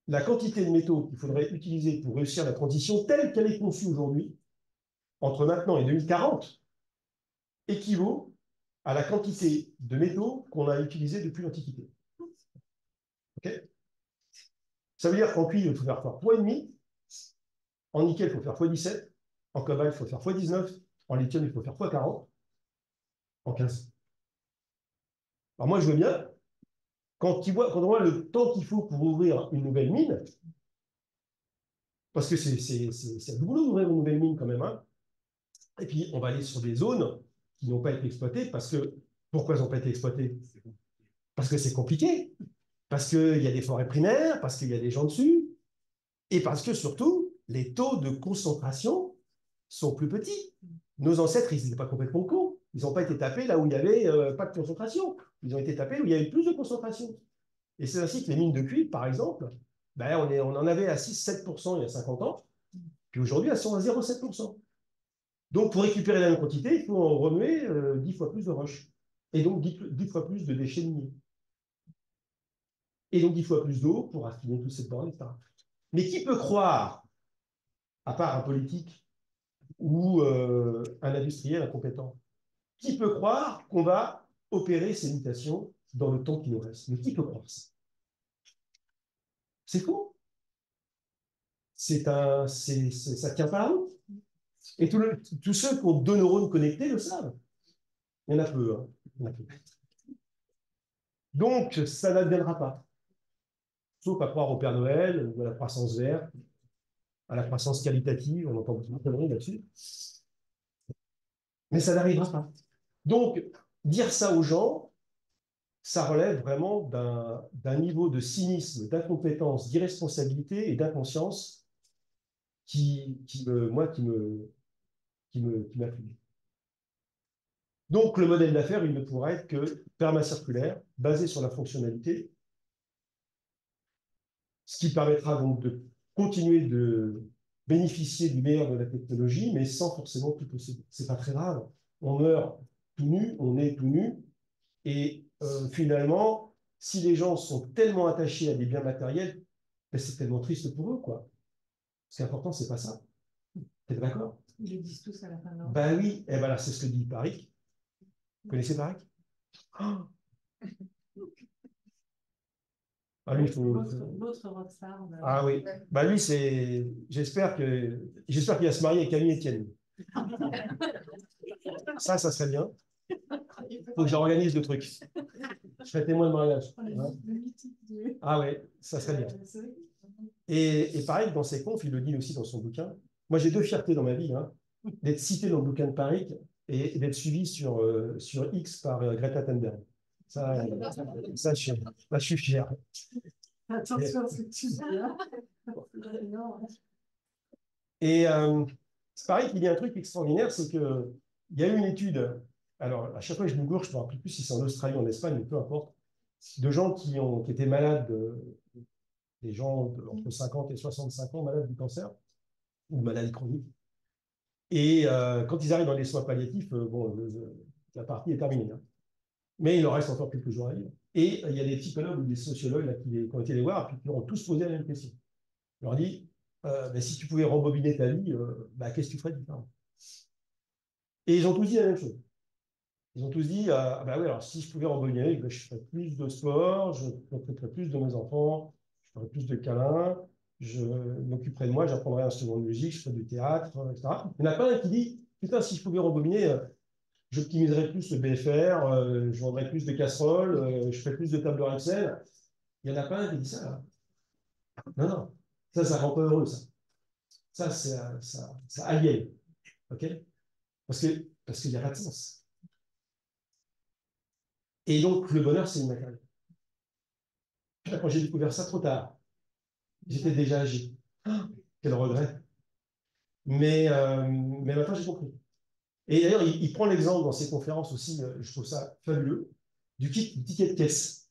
La quantité de métaux qu'il faudrait utiliser pour réussir la transition telle qu'elle est conçue aujourd'hui, entre maintenant et 2040, équivaut à la quantité de métaux qu'on a utilisés depuis l'Antiquité. Okay, ça veut dire qu'en cuivre, il faut faire x2,5, en nickel, il faut faire x17, en cobalt, il faut faire x19, en lithium, il faut faire x40, en 15. Alors moi, je veux bien, quand on voit le temps qu'il faut pour ouvrir une nouvelle mine, parce que c'est du boulot d'ouvrir une nouvelle mine quand même, hein. Et puis on va aller sur des zones qui n'ont pas été exploitées, parce que, pourquoi elles n'ont pas été exploitées? Parce que c'est compliqué, parce qu'il y a des forêts primaires, parce qu'il y a des gens dessus, et parce que surtout, les taux de concentration sont plus petits. Nos ancêtres, ils n'étaient pas complètement cons. Ils n'ont pas été tapés là où il n'y avait pas de concentration. Ils ont été tapés où il y avait plus de concentration. Et c'est ainsi que les mines de cuivre, par exemple, ben on en avait à 6-7% il y a 50 ans, puis aujourd'hui, elles sont à 0,7%. Donc, pour récupérer la même quantité, il faut en remuer 10 fois plus de roches. Et donc, 10 fois plus de déchets miniers. Et donc, 10 fois plus d'eau pour affiner toute cette borne, etc. Mais qui peut croire, à part un politique ou un industriel incompétent, qui peut croire qu'on va opérer ces mutations dans le temps qui nous reste? Mais qui peut croire ça? C'est faux. Ça ne tient pas la route. Et tous ceux qui ont 2 neurones connectés le savent. Il y en a peu. Hein. Il y en a peu. Donc, ça n'adviendra pas. Sauf à croire au Père Noël ou à la croissance verte. à la croissance qualitative, on entend beaucoup de conneries là-dessus, mais ça n'arrivera pas. Donc, dire ça aux gens, ça relève vraiment d'un niveau de cynisme, d'incompétence, d'irresponsabilité et d'inconscience qui m'afflige. Donc, le modèle d'affaires, il ne pourra être que permacirculaire, basé sur la fonctionnalité, ce qui permettra donc de continuer de bénéficier du meilleur de la technologie, mais sans forcément tout posséder. C'est pas très grave. On meurt tout nu, on est tout nu, et finalement, si les gens sont tellement attachés à des biens matériels, ben, c'est tellement triste pour eux, quoi. Ce qui est important, c'est pas ça. T'es d'accord? Ils le disent tous à la fin de leur vie. Ben oui, et ben là, c'est ce que dit Parik. Vous connaissez Parik? Oh, ah, lui, il faut... L'autre rockstar. Ah oui, bah lui, c'est. J'espère qu'il va se marier avec Camille Etienne. Ça serait bien. Il faut que j'organise le truc. Je serai témoin de mariage. Hein. Ah ouais, ça serait bien. Et pareil, dans ses confs, il le dit aussi dans son bouquin. Moi, j'ai deux fiertés dans ma vie, hein, d'être cité dans le bouquin de Paris et d'être suivi sur X par Greta Thunberg. Ça, là, je suis fier. Attention à ce que tu dis. Et c'est pareil qu'il y a un truc extraordinaire, c'est qu'il y a eu une étude, alors à chaque fois que je me gourre, je ne me rappelle plus si c'est en Australie ou en Espagne, mais peu importe, de gens qui étaient malades, des gens entre 50 et 65 ans, malades du cancer ou de maladies chroniques. Et quand ils arrivent dans les soins palliatifs, bon, la partie est terminée. Hein. Mais il leur reste encore quelques jours à vivre. Et il y a des psychologues ou des sociologues là, qui ont été les voir et qui leur ont tous posé la même question. Ils leur ont dit, ben, si tu pouvais rembobiner ta vie, ben, qu'est-ce que tu ferais différemment? Et ils ont tous dit la même chose. Ils ont tous dit, ah bah oui, alors si je pouvais rembobiner, ben, je ferais plus de sport, je m'occuperais plus de mes enfants, je ferais plus de câlins, je m'occuperais de moi, j'apprendrais un instrument de musique, je ferais du théâtre, etc. Il n'y en a pas un qui dit, putain, si je pouvais rembobiner, j'optimiserais plus le BFR, je vendrais plus de casseroles, je ferais plus de tableurs Excel. Il n'y en a pas un qui dit ça, là. Non, non. Ça rend pas heureux, ça. Ça aliène. OK? Parce qu'il n'y a pas de sens. Et donc, le bonheur, c'est immatériel. Quand j'ai découvert ça trop tard, j'étais déjà âgé. Ah, quel regret. Mais maintenant, j'ai compris. Et d'ailleurs, il prend l'exemple dans ses conférences aussi, je trouve ça fabuleux, du ticket de caisse.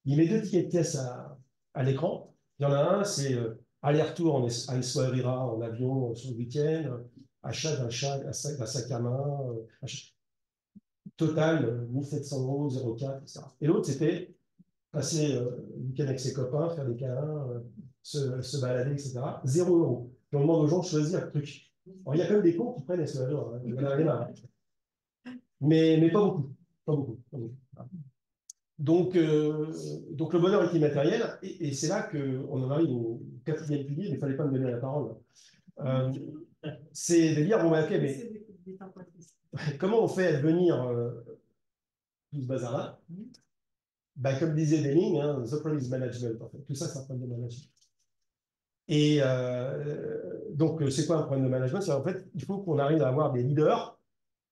Il met deux tickets de caisse à l'écran. Il y en a un, c'est aller-retour à Essaouira en avion sur le week-end, achat d'un sac à main, total 1700 euros, 0,4, etc. Et l'autre, c'était passer le week-end avec ses copains, faire des câlins, se balader, etc. 0 euros. Et on demande aux gens de choisir le truc. Alors, il y a quand même des cons qui prennent Essaouira, hein. Il y en a rien, mais pas beaucoup. Pas beaucoup. Pas beaucoup. Donc le bonheur est immatériel, et c'est là qu'on en arrive au quatrième pilier, mais il ne fallait pas me donner la parole. C'est de dire, bon, ok, mais comment on fait advenir tout ce bazar-là? Ben, comme disait Deming, hein, the problem is management, en fait. Tout ça, c'est un problème de management. Et donc, c'est quoi un problème de management? C'est en fait, il faut qu'on arrive à avoir des leaders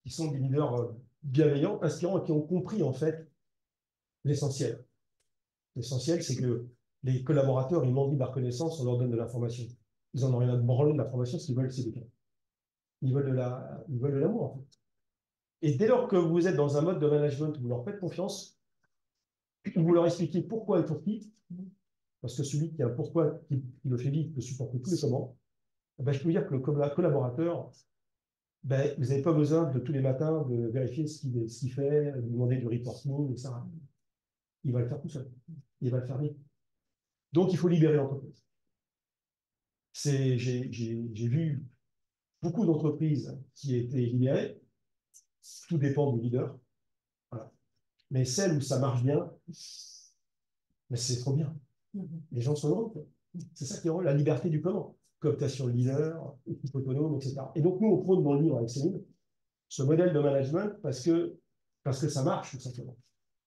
qui sont des leaders bienveillants, inspirants, et qui ont compris, en fait, l'essentiel. L'essentiel, c'est que les collaborateurs, ils m'ont dit de la reconnaissance, on leur donne de l'information. Ils en ont rien à branler de l'information, ce qu'ils veulent, c'est des cas. Ils veulent de l'amour, en fait. Et dès lors que vous êtes dans un mode de management où vous leur faites confiance, où vous leur expliquez pourquoi et pour qui, parce que celui qui a un pourquoi qui le fait vivre peut supporter tous les comment, ben, je peux vous dire que le collaborateur, ben, vous n'avez pas besoin de tous les matins de vérifier ce qu'il fait, de lui demander du reporting, etc. Il va le faire tout seul. Il va le faire bien. Donc, il faut libérer l'entreprise. J'ai vu beaucoup d'entreprises qui étaient libérées. Tout dépend du leader. Voilà. Mais celles où ça marche bien, mais c'est trop bien. Les gens sont heureux. C'est ça qui est heureux, la liberté du comment. Cooptation de leader, équipe autonome, etc. Et donc, nous, on prône dans le livre avec Céline ce modèle de management parce que ça marche, tout simplement.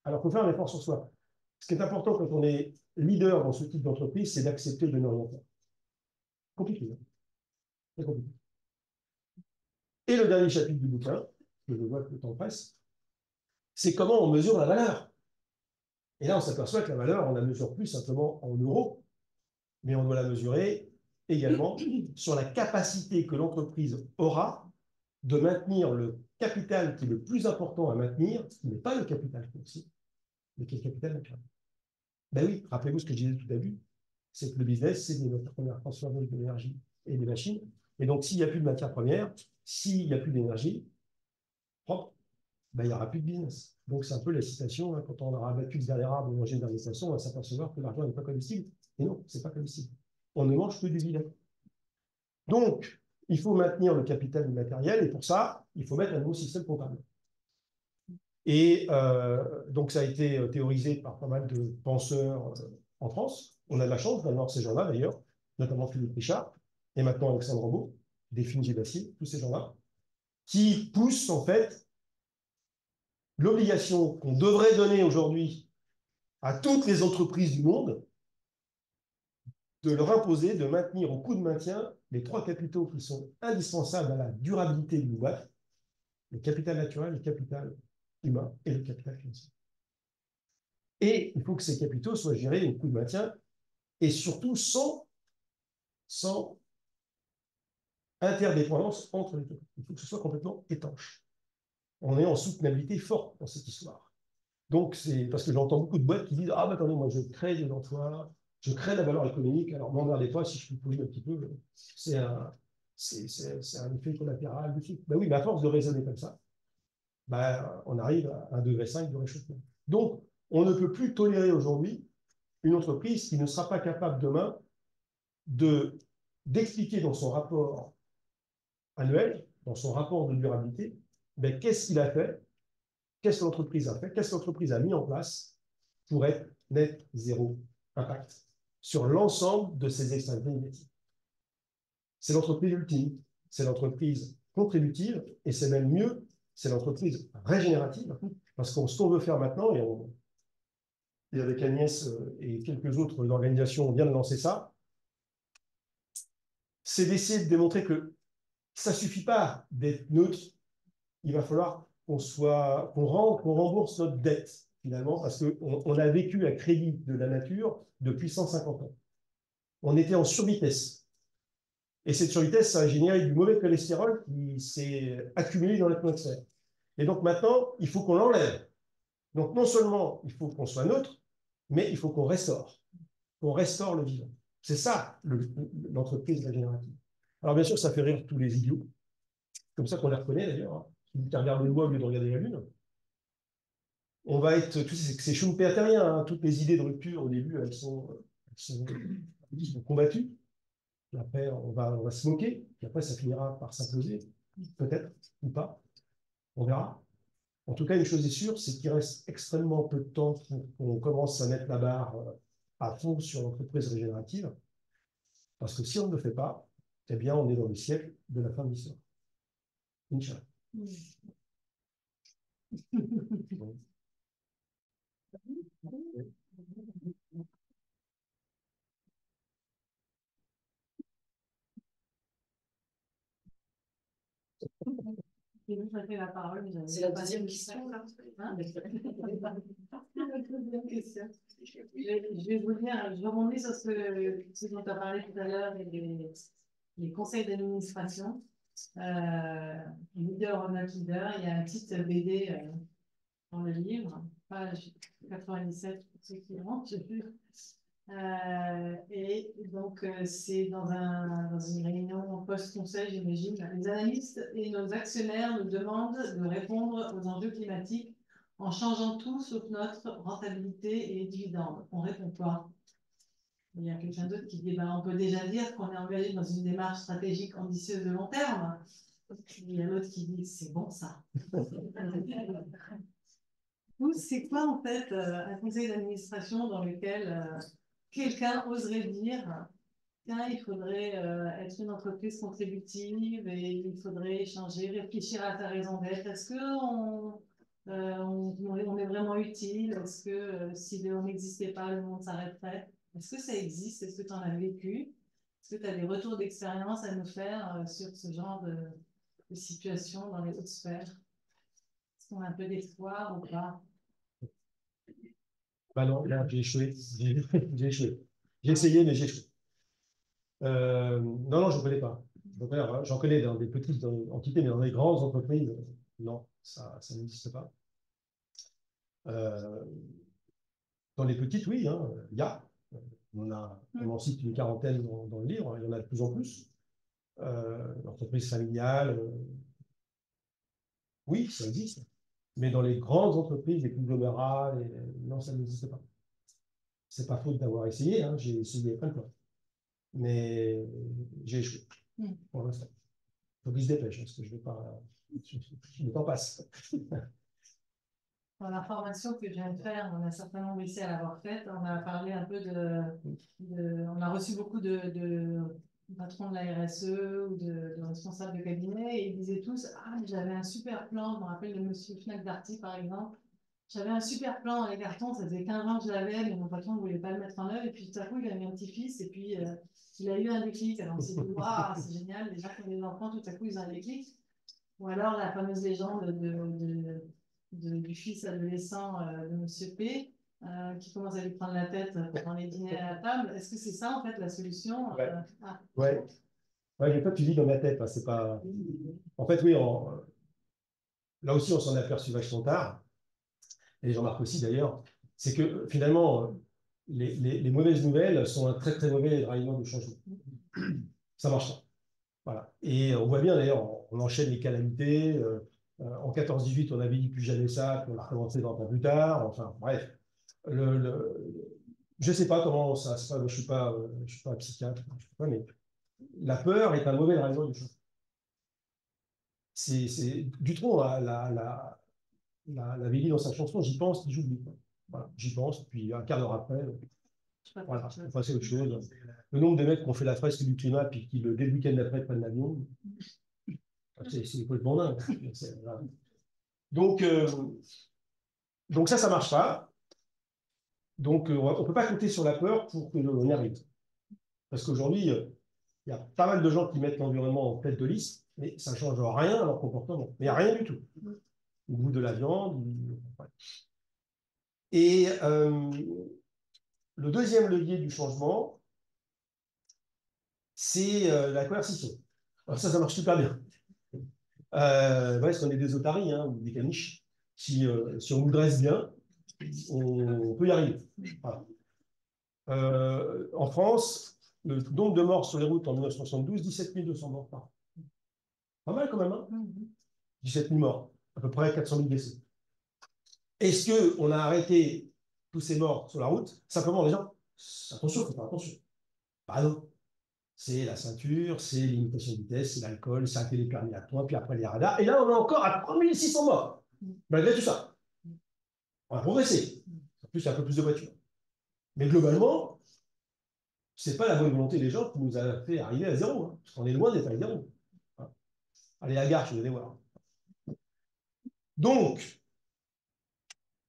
Alors, il faut faire un effort sur soi. Ce qui est important quand on est leader dans ce type d'entreprise, c'est d'accepter de ne rien faire. Compliqué. Hein. Très compliqué. Et le dernier chapitre du bouquin, que je vois que le temps passe, c'est comment on mesure la valeur. Et là, on s'aperçoit que la valeur, on ne la mesure plus simplement en euros, mais on doit la mesurer également sur la capacité que l'entreprise aura de maintenir le capital qui est le plus important à maintenir, qui n'est pas le capital financier, mais qui est le capital naturel. Ben oui, rappelez-vous ce que je disais tout à l'heure, c'est que le business, c'est des matières premières transformées, de l'énergie et des machines. Et donc, s'il n'y a plus de matières premières, s'il n'y a plus d'énergie propre, ben, il n'y aura plus de business. Donc, c'est un peu la citation, hein, quand on aura battu le dernier arbre ou mangé le dernier poisson, on va s'apercevoir que l'argent n'est pas comestible. Et non, ce n'est pas comestible. On ne mange que du vilain. Donc, il faut maintenir le capital immatériel, et pour ça, il faut mettre un nouveau système comptable. Et donc, ça a été théorisé par pas mal de penseurs en France. On a de la chance d'avoir ces gens-là, d'ailleurs, notamment Philippe Richard, et maintenant Alexandre Rambaud, des Fungi Bassier, tous ces gens-là, qui poussent en fait l'obligation qu'on devrait donner aujourd'hui à toutes les entreprises du monde de leur imposer de maintenir au coût de maintien les trois capitaux qui sont indispensables à la durabilité d'une boîte: le capital naturel, le capital humain et le capital financier. Et il faut que ces capitaux soient gérés au coût de maintien et surtout sans interdépendance entre les deux. Il faut que ce soit complètement étanche. On est en soutenabilité forte dans cette histoire. Donc, c'est parce que j'entends beaucoup de boîtes qui disent: ah, ben attendez, moi je crée des emplois, je crée de la valeur économique, alors m'emmerdez pas si je suis pourri un petit peu, c'est un effet collatéral du truc. Ben oui, mais à force de raisonner comme ça, ben, on arrive à 1,5 degré de réchauffement. Donc, on ne peut plus tolérer aujourd'hui une entreprise qui ne sera pas capable demain d'expliquer dans son rapport annuel, dans son rapport de durabilité, ben, qu'est-ce qu'il a fait, qu'est-ce que l'entreprise a fait, qu'est-ce que l'entreprise a mis en place pour être net zéro impact sur l'ensemble de ses extrémités négatives. C'est l'entreprise ultime, c'est l'entreprise contributive, et c'est même mieux, c'est l'entreprise régénérative, parce que ce qu'on veut faire maintenant, et avec Agnès et quelques autres organisations, on vient de lancer ça, c'est d'essayer de démontrer que ça ne suffit pas d'être neutre. Il va falloir qu'on rembourse notre dette, finalement, parce qu'on a vécu à crédit de la nature depuis 150 ans. On était en survitesse. Et cette survitesse, ça a généré du mauvais cholestérol qui s'est accumulé dans l'atmosphère. Et donc maintenant, il faut qu'on l'enlève. Donc non seulement il faut qu'on soit neutre, mais il faut qu'on restaure le vivant. C'est ça l'entreprise régénérative. Alors bien sûr, ça fait rire tous les idiots. Comme ça qu'on les reconnaît d'ailleurs. Hein. Qui regardent le bois au lieu de regarder la lune. On va être, c'est schumpeterien, hein. Toutes les idées de rupture au début, elles sont combattues. Puis après, on va se moquer. Puis après, ça finira par s'imploser. Peut-être, ou pas. On verra. En tout cas, une chose est sûre, c'est qu'il reste extrêmement peu de temps pour qu'on commence à mettre la barre à fond sur l'entreprise régénérative. Parce que si on ne le fait pas, eh bien, on est dans le siècle de la fin de l'histoire. Inch'Allah. La parole, c'est la deuxième question, là. Hein, la deuxième question. Je vais vous dire, je rebondis sur ce dont tu as parlé tout à l'heure, et les conseils d'administration. Leader or not leader, il y a un petit BD dans le livre, page 97 pour ceux qui rentrent, je sais plus. Et donc, c'est dans une réunion post-conseil, j'imagine. Les analystes et nos actionnaires nous demandent de répondre aux enjeux climatiques en changeant tout sauf notre rentabilité et dividendes. On répond quoi? Il y a quelqu'un d'autre qui dit on peut déjà dire qu'on est engagé dans une démarche stratégique ambitieuse de long terme. Il y a l'autre qui dit c'est bon ça. C'est quoi en fait un conseil d'administration dans lequel quelqu'un oserait dire il faudrait être une entreprise contributive et il faudrait changer, réfléchir à sa raison d'être. Est-ce qu'on on est vraiment utile? Est-ce que si on n'existait pas, le monde s'arrêterait? Est-ce que ça existe? Est-ce que tu en as vécu? Est-ce que tu as des retours d'expérience à nous faire sur ce genre de situation dans les autres sphères? Est-ce qu'on a un peu d'espoir ou pas? Bah non, là, j'ai échoué. J'ai échoué. J'ai essayé, mais j'ai échoué. Non, non, je ne connais pas. J'en connais dans des petites entités, mais dans les grandes entreprises, non, ça n'existe pas. Euh, Dans les petites, oui, hein, il y a. On en cite une quarantaine dans le livre, hein, il y en a de plus en plus. L'entreprise familiale, oui, ça existe. Mais dans les grandes entreprises, les conglomérats, non, ça n'existe pas. C'est pas faute d'avoir essayé, hein, j'ai essayé plein de fois. Mais j'ai échoué pour l'instant. Il faut qu'il se dépêche, parce que je ne vais pas. Le temps passe. Dans la formation que je viens de faire, on a certainement réussi à l'avoir faite. On a parlé un peu on a reçu beaucoup de patrons de la RSE ou de responsables de cabinet et ils disaient tous: ah, mais j'avais un super plan. Je me rappelle de monsieur Fnac Darty, par exemple. J'avais un super plan dans les cartons, ça faisait 15 ans que je l'avais, mais mon patron ne voulait pas le mettre en œuvre. Et puis tout à coup, il a mis un petit-fils et puis il a eu un déclic. Alors on s'est dit: waouh, c'est génial, les gens qui ont des enfants, tout à coup, ils ont un déclic. Ou alors la fameuse légende du fils adolescent de Monsieur P, qui commence à lui prendre la tête pendant les dîners à la table. Est-ce que c'est ça, en fait, la solution? Ouais. Ouais. Ouais, mais toi, tu vis dans ma tête. Hein, c'est pas... En fait, oui, là aussi, on s'en est aperçu vachement tard. Et Jean-Marc aussi, d'ailleurs. C'est que finalement, les mauvaises nouvelles sont un très, très mauvais driver du changement. Ça marche pas. Voilà. Et on voit bien, d'ailleurs, on enchaîne les calamités. En 14-18, on avait dit plus jamais ça, puis on a recommencé 20 ans plus tard. Enfin, bref. Je ne sais pas comment ça se passe. Je ne suis pas psychiatre, je sais pas, mais la peur est un mauvais driver du changement. Dutronc l'avait dit dans sa chanson: j'y pense, j'oublie. Voilà, j'y pense, puis un quart d'heure après, voilà, on passe à autre chose. Le nombre de mecs qui ont fait la fresque du climat, puis qui, dès le week-end d'après, prennent l'avion, c'est complètement dingue. Voilà. Donc ça marche pas. Donc, on ne peut pas compter sur la peur pour que l'on y arrive. Parce qu'aujourd'hui, il y a pas mal de gens qui mettent l'environnement en tête de liste, mais ça ne change rien à leur comportement. Mais rien du tout. Au goût de la viande. Et le deuxième levier du changement, c'est la coercition. Alors ça marche super bien. Parce qu'on est des otaries, hein, ou des caniches. Si on nous dresse bien, on peut y arriver. Voilà. En France, le nombre de morts sur les routes en 1972, 17 200 morts par an. Pas mal quand même, hein? 17 000 morts, à peu près 400 000 décès. Est-ce qu'on a arrêté tous ces morts sur la route? Simplement, les gens, attention, il faut faire attention. Bah non. C'est la ceinture, c'est l'imitation de vitesse, c'est l'alcool, c'est un télépermis à points, puis après les radars. Et là, on est encore à 3600 morts, malgré tout ça. On a progressé. En plus, il y a un peu plus de voitures. Mais globalement, c'est pas la bonne volonté des gens qui nous a fait arriver à zéro. Hein, parce qu'on est loin d'être à zéro. Allez, la gare, je vais aller voir. Donc,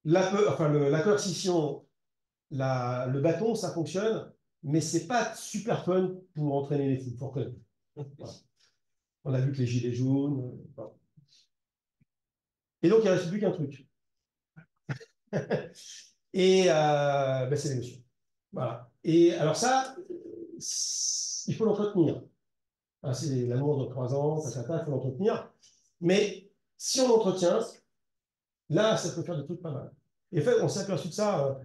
la coercition, le bâton, ça fonctionne, mais c'est pas super fun pour entraîner les foules, pour reconnaître. Voilà. On a vu que les gilets jaunes. Voilà. Et donc, il ne reste plus qu'un truc. Et c'est l'émotion. Voilà. Et alors ça, il faut l'entretenir. C'est l'amour de 3 ans, il faut l'entretenir. Mais si on l'entretient, là, ça peut faire des trucs pas mal. Et en fait, on s'est aperçu de ça.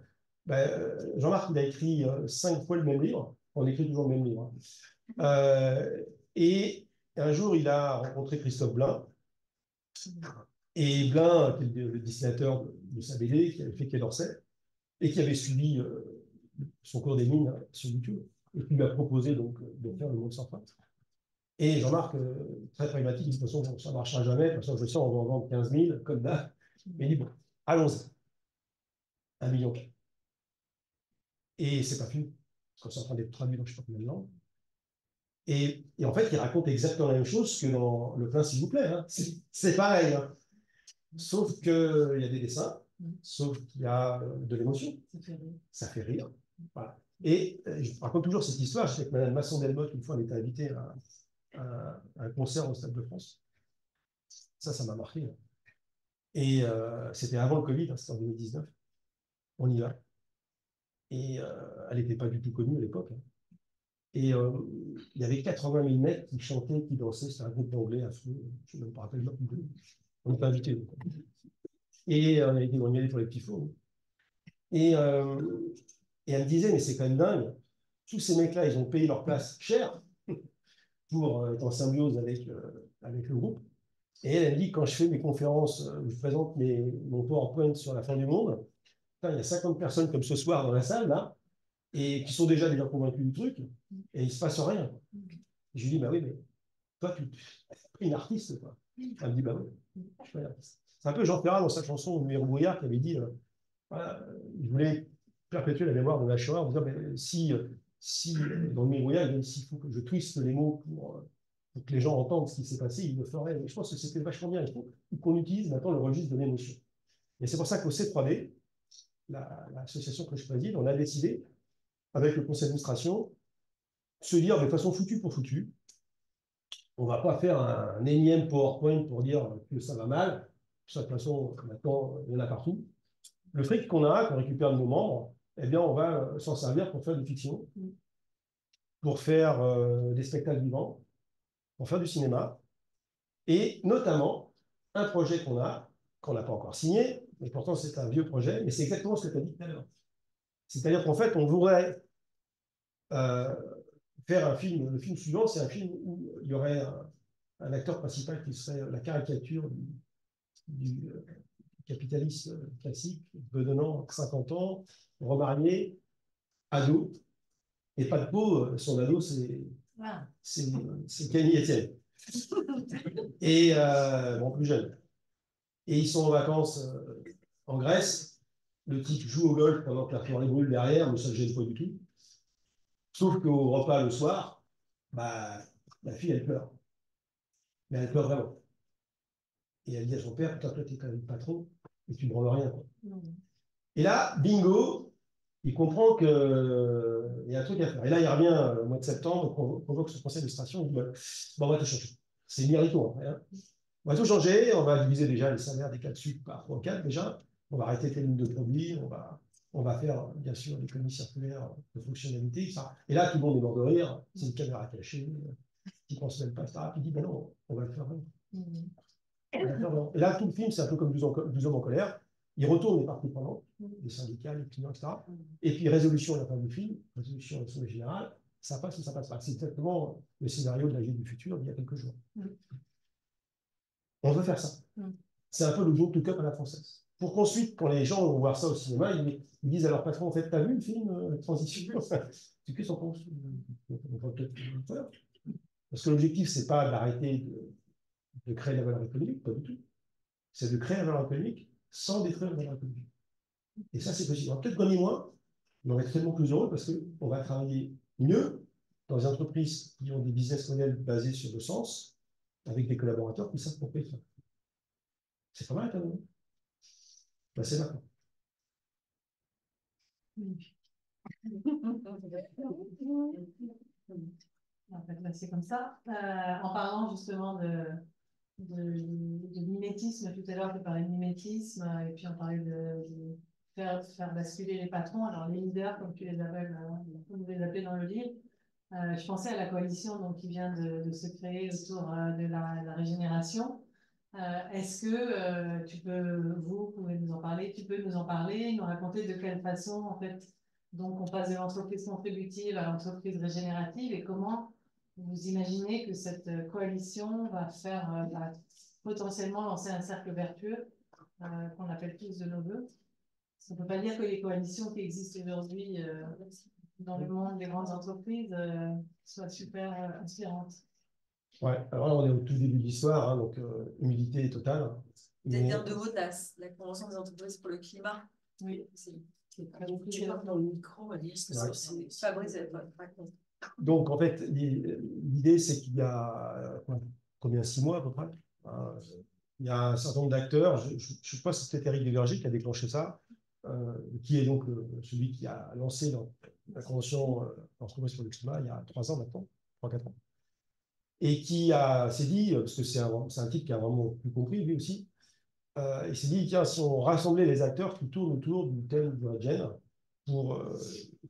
Jean-Marc, il a écrit 5 fois le même livre. On écrit toujours le même livre. Et un jour, il a rencontré Christophe Blain. Et Blain, qui est le dessinateur de sa BD, qui avait fait Quai d'Orsay, et qui avait suivi son cours des mines sur YouTube, et qui lui a proposé donc de faire Le Monde sans fin. Et Jean-Marc, très pragmatique, il dit: de toute façon, ça ne marchera jamais, de toute façon, je sais, on va en vendre 15 000, comme d'hab. Mais il dit: bon, allons-y. 1 million. Et c'est pas fini, parce qu'on est en train d'être traduit dans je ne sais pas combien de langues. Et en fait, il raconte exactement la même chose que dans Le Plein, s'il vous plaît. Hein. C'est pareil. Hein. Sauf qu'il y a des dessins, sauf qu'il y a de l'émotion. Ça fait rire. Voilà. Et je raconte toujours cette histoire. Je sais que Mme Masson-Delmotte, une fois, elle était invitée à un concert au Stade de France. Ça m'a marqué. Et c'était avant le Covid, hein, c'était en 2019. On y va. Et elle n'était pas du tout connue à l'époque, hein. Et il y avait 80 000 mecs qui chantaient, qui dansaient. C'était un groupe d'anglais affreux. Je ne me rappelle pas. On n'était pas invités. Donc. Et on y allait pour les petits fours. Et, et elle me disait, mais c'est quand même dingue. Tous ces mecs-là, ils ont payé leur place cher pour être en symbiose avec le groupe. Et elle me dit, quand je fais mes conférences, où je présente mon PowerPoint sur la fin du monde, putain, il y a 50 personnes comme ce soir dans la salle, là, et qui sont déjà convaincus du truc, et il ne se passe rien. Et je lui dis, bah oui, mais toi, tu es une artiste, quoi. Elle me dit, bah oui, je suis pas une artiste. C'est un peu Jean Ferrat dans sa chanson Numéro Brouillard qui avait dit, voilà, il voulait perpétuer la mémoire de la Shoah en disant, mais si dans le Brouillard, s'il faut que je twiste les mots pour que les gens entendent ce qui s'est passé, il le ferait. Et je pense que c'était vachement bien. Il faut qu'on utilise maintenant le registre de l'émotion. Et c'est pour ça qu'au C3D, l'association que je préside, on a décidé, avec le conseil d'administration, se dire, mais de façon foutue pour foutue, on ne va pas faire un énième PowerPoint pour dire que ça va mal. De toute façon, maintenant, il y en a partout. Le fric qu'on récupère de nos membres, eh bien, on va s'en servir pour faire des fictions, pour faire des spectacles vivants, pour faire du cinéma, et notamment un projet qu'on n'a pas encore signé, mais pourtant c'est un vieux projet, mais c'est exactement ce que tu as dit tout à l'heure. C'est-à-dire qu'en fait, on voudrait faire un film. Le film suivant, c'est un film où il y aurait un acteur principal qui serait la caricature du capitaliste classique, bedonnant 50 ans, remarié, ado, et pas de peau, son ado, c'est Camille Etienne. Et bon, plus jeune. Et ils sont en vacances en Grèce. Le type joue au golf pendant que la forêt brûle derrière, mais ça ne gêne pas du tout. Sauf qu'au repas le soir, bah, la fille, elle pleure. Mais elle pleure vraiment. Et elle dit à son père, putain, toi, t'es quand même le patron, et tu ne branles rien, quoi. Et là, bingo, il comprend qu'il y a un truc à faire. Et là, il revient au mois de septembre, on convoque ce conseil d'administration, il dit, bon, on va tout changer. C'est une mérito, hein. On va tout changer, on va diviser déjà les salaires des 4 sucres par 3 ou 4 déjà, on va arrêter les lignes de produits, on va faire bien sûr l'économie circulaire de fonctionnalité. Ça. Et là, tout le monde est mort de rire, c'est une caméra cachée, qui ne pense même pas, etc. Puis il dit, ben non, on va le faire vraiment. Et là, tout le film, c'est un peu comme 12 hommes en colère. Il retourne les parties prenantes, les syndicats, les clients, etc. Et puis, résolution à la fin du film, résolution à l'Assemblée générale, ça passe ou ça passe pas. C'est exactement le scénario de la vie du futur d'il y a quelques jours. On veut faire ça. C'est un peu le jour to cup à la française. Pour qu'ensuite, quand les gens vont voir ça au cinéma, ils disent à leur patron, en fait, t'as vu le film Transition? Tu qu'est-ce qu'on pense? On va peut-être le faire. Parce que l'objectif, c'est pas d'arrêter de créer la valeur économique, pas du tout. C'est de créer la valeur économique sans détruire la valeur économique. Et ça, c'est possible. On va peut-être gagner moins, mais on va être tellement plus heureux parce qu'on va travailler mieux dans des entreprises qui ont des business models basés sur le sens, avec des collaborateurs qui savent pourquoi ils font. C'est pas mal, quand même. Ben, c'est maintenant. En fait, là, c'est comme ça. En parlant justement de mimétisme, tout à l'heure, tu parlais de mimétisme, et puis on parlait de faire basculer les patrons, alors les leaders, comme tu les appelles, comme vous les appelez dans le livre. Je pensais à la coalition donc, qui vient de se créer autour de la régénération. Est-ce que vous pouvez nous en parler, tu peux nous en parler, nous raconter de quelle façon, en fait, donc on passe de l'entreprise contributive à l'entreprise régénérative et comment vous imaginez que cette coalition va potentiellement lancer un cercle vertueux qu'on appelle tous de nos voeux. On ne peut pas dire que les coalitions qui existent aujourd'hui dans le monde des grandes entreprises soient super inspirantes. Ouais, alors là, on est au tout début de l'histoire, hein, donc humilité totale. C'est-à-dire de Motas, la Convention des entreprises pour le climat. Oui. Tu parles dans le micro, Alice, c'est Fabrice, raconte. Donc, en fait, l'idée, c'est qu'il y a combien, 6 mois à peu près, il y a un certain nombre d'acteurs, je ne sais pas si c'était Éric Desvergers qui a déclenché ça, qui est donc celui qui a lancé la Convention d'entreprise pour le climat il y a 3 ans maintenant, 3-4 ans, et qui s'est dit, parce que c'est un type qui a vraiment tout compris, lui aussi, il s'est dit, tiens, si on rassemblait les acteurs qui tournent autour du thème du hydrogène pour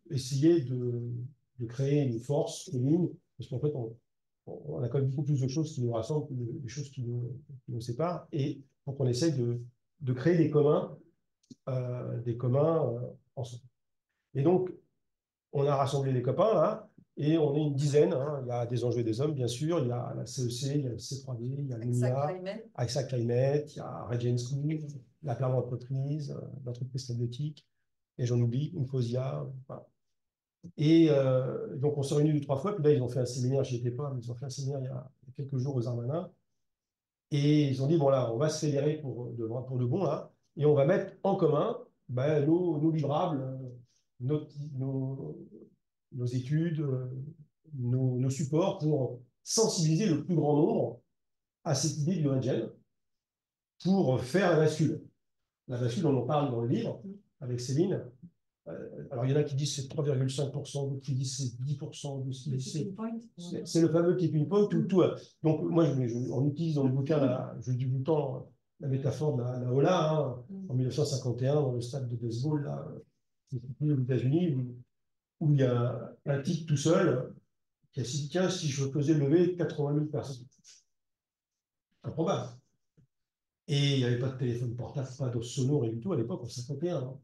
essayer de créer une force commune, parce qu'en fait, on a quand même beaucoup plus de choses qui nous rassemblent que des choses qui nous séparent, et donc on essaie de créer des communs ensemble. Et donc, on a rassemblé les copains, là, et on est une dizaine. Hein. Il y a des enjeux et des hommes, bien sûr. Il y a la CEC, il y a le C3D, il y a l'UNIA, AXA Climate, il y a Regen School, la Perle d'entreprise, l'entreprise Tabletique, et j'en oublie, Infosia. Voilà. Et donc, on s'est réunis 2-3 fois. Puis là, ils ont fait un séminaire, j'y étais pas, mais ils ont fait un séminaire il y a quelques jours aux Armanins. Et ils ont dit, bon, là, on va se fédérer pour de bon, là, et on va mettre en commun nos livrables, nos études, nos supports pour sensibiliser le plus grand nombre à cette idée du hydrogène pour faire la bascule. La bascule, on en parle dans le livre avec Céline. Alors, il y en a qui disent c'est 3,5%, d'autres qui disent c'est 10%. C'est le fameux tipping point. Donc, moi, on utilise dans le bouquin, je dis tout le temps, la métaphore de la Ola, hein, en 1951, dans le stade de baseball, là, aux États-Unis, où il y a un type tout seul qui a dit, tiens, si je faisais lever 80 000 personnes. Improbable. Et il n'y avait pas de téléphone portable, pas de sonore et du tout à l'époque, en 51. Hein.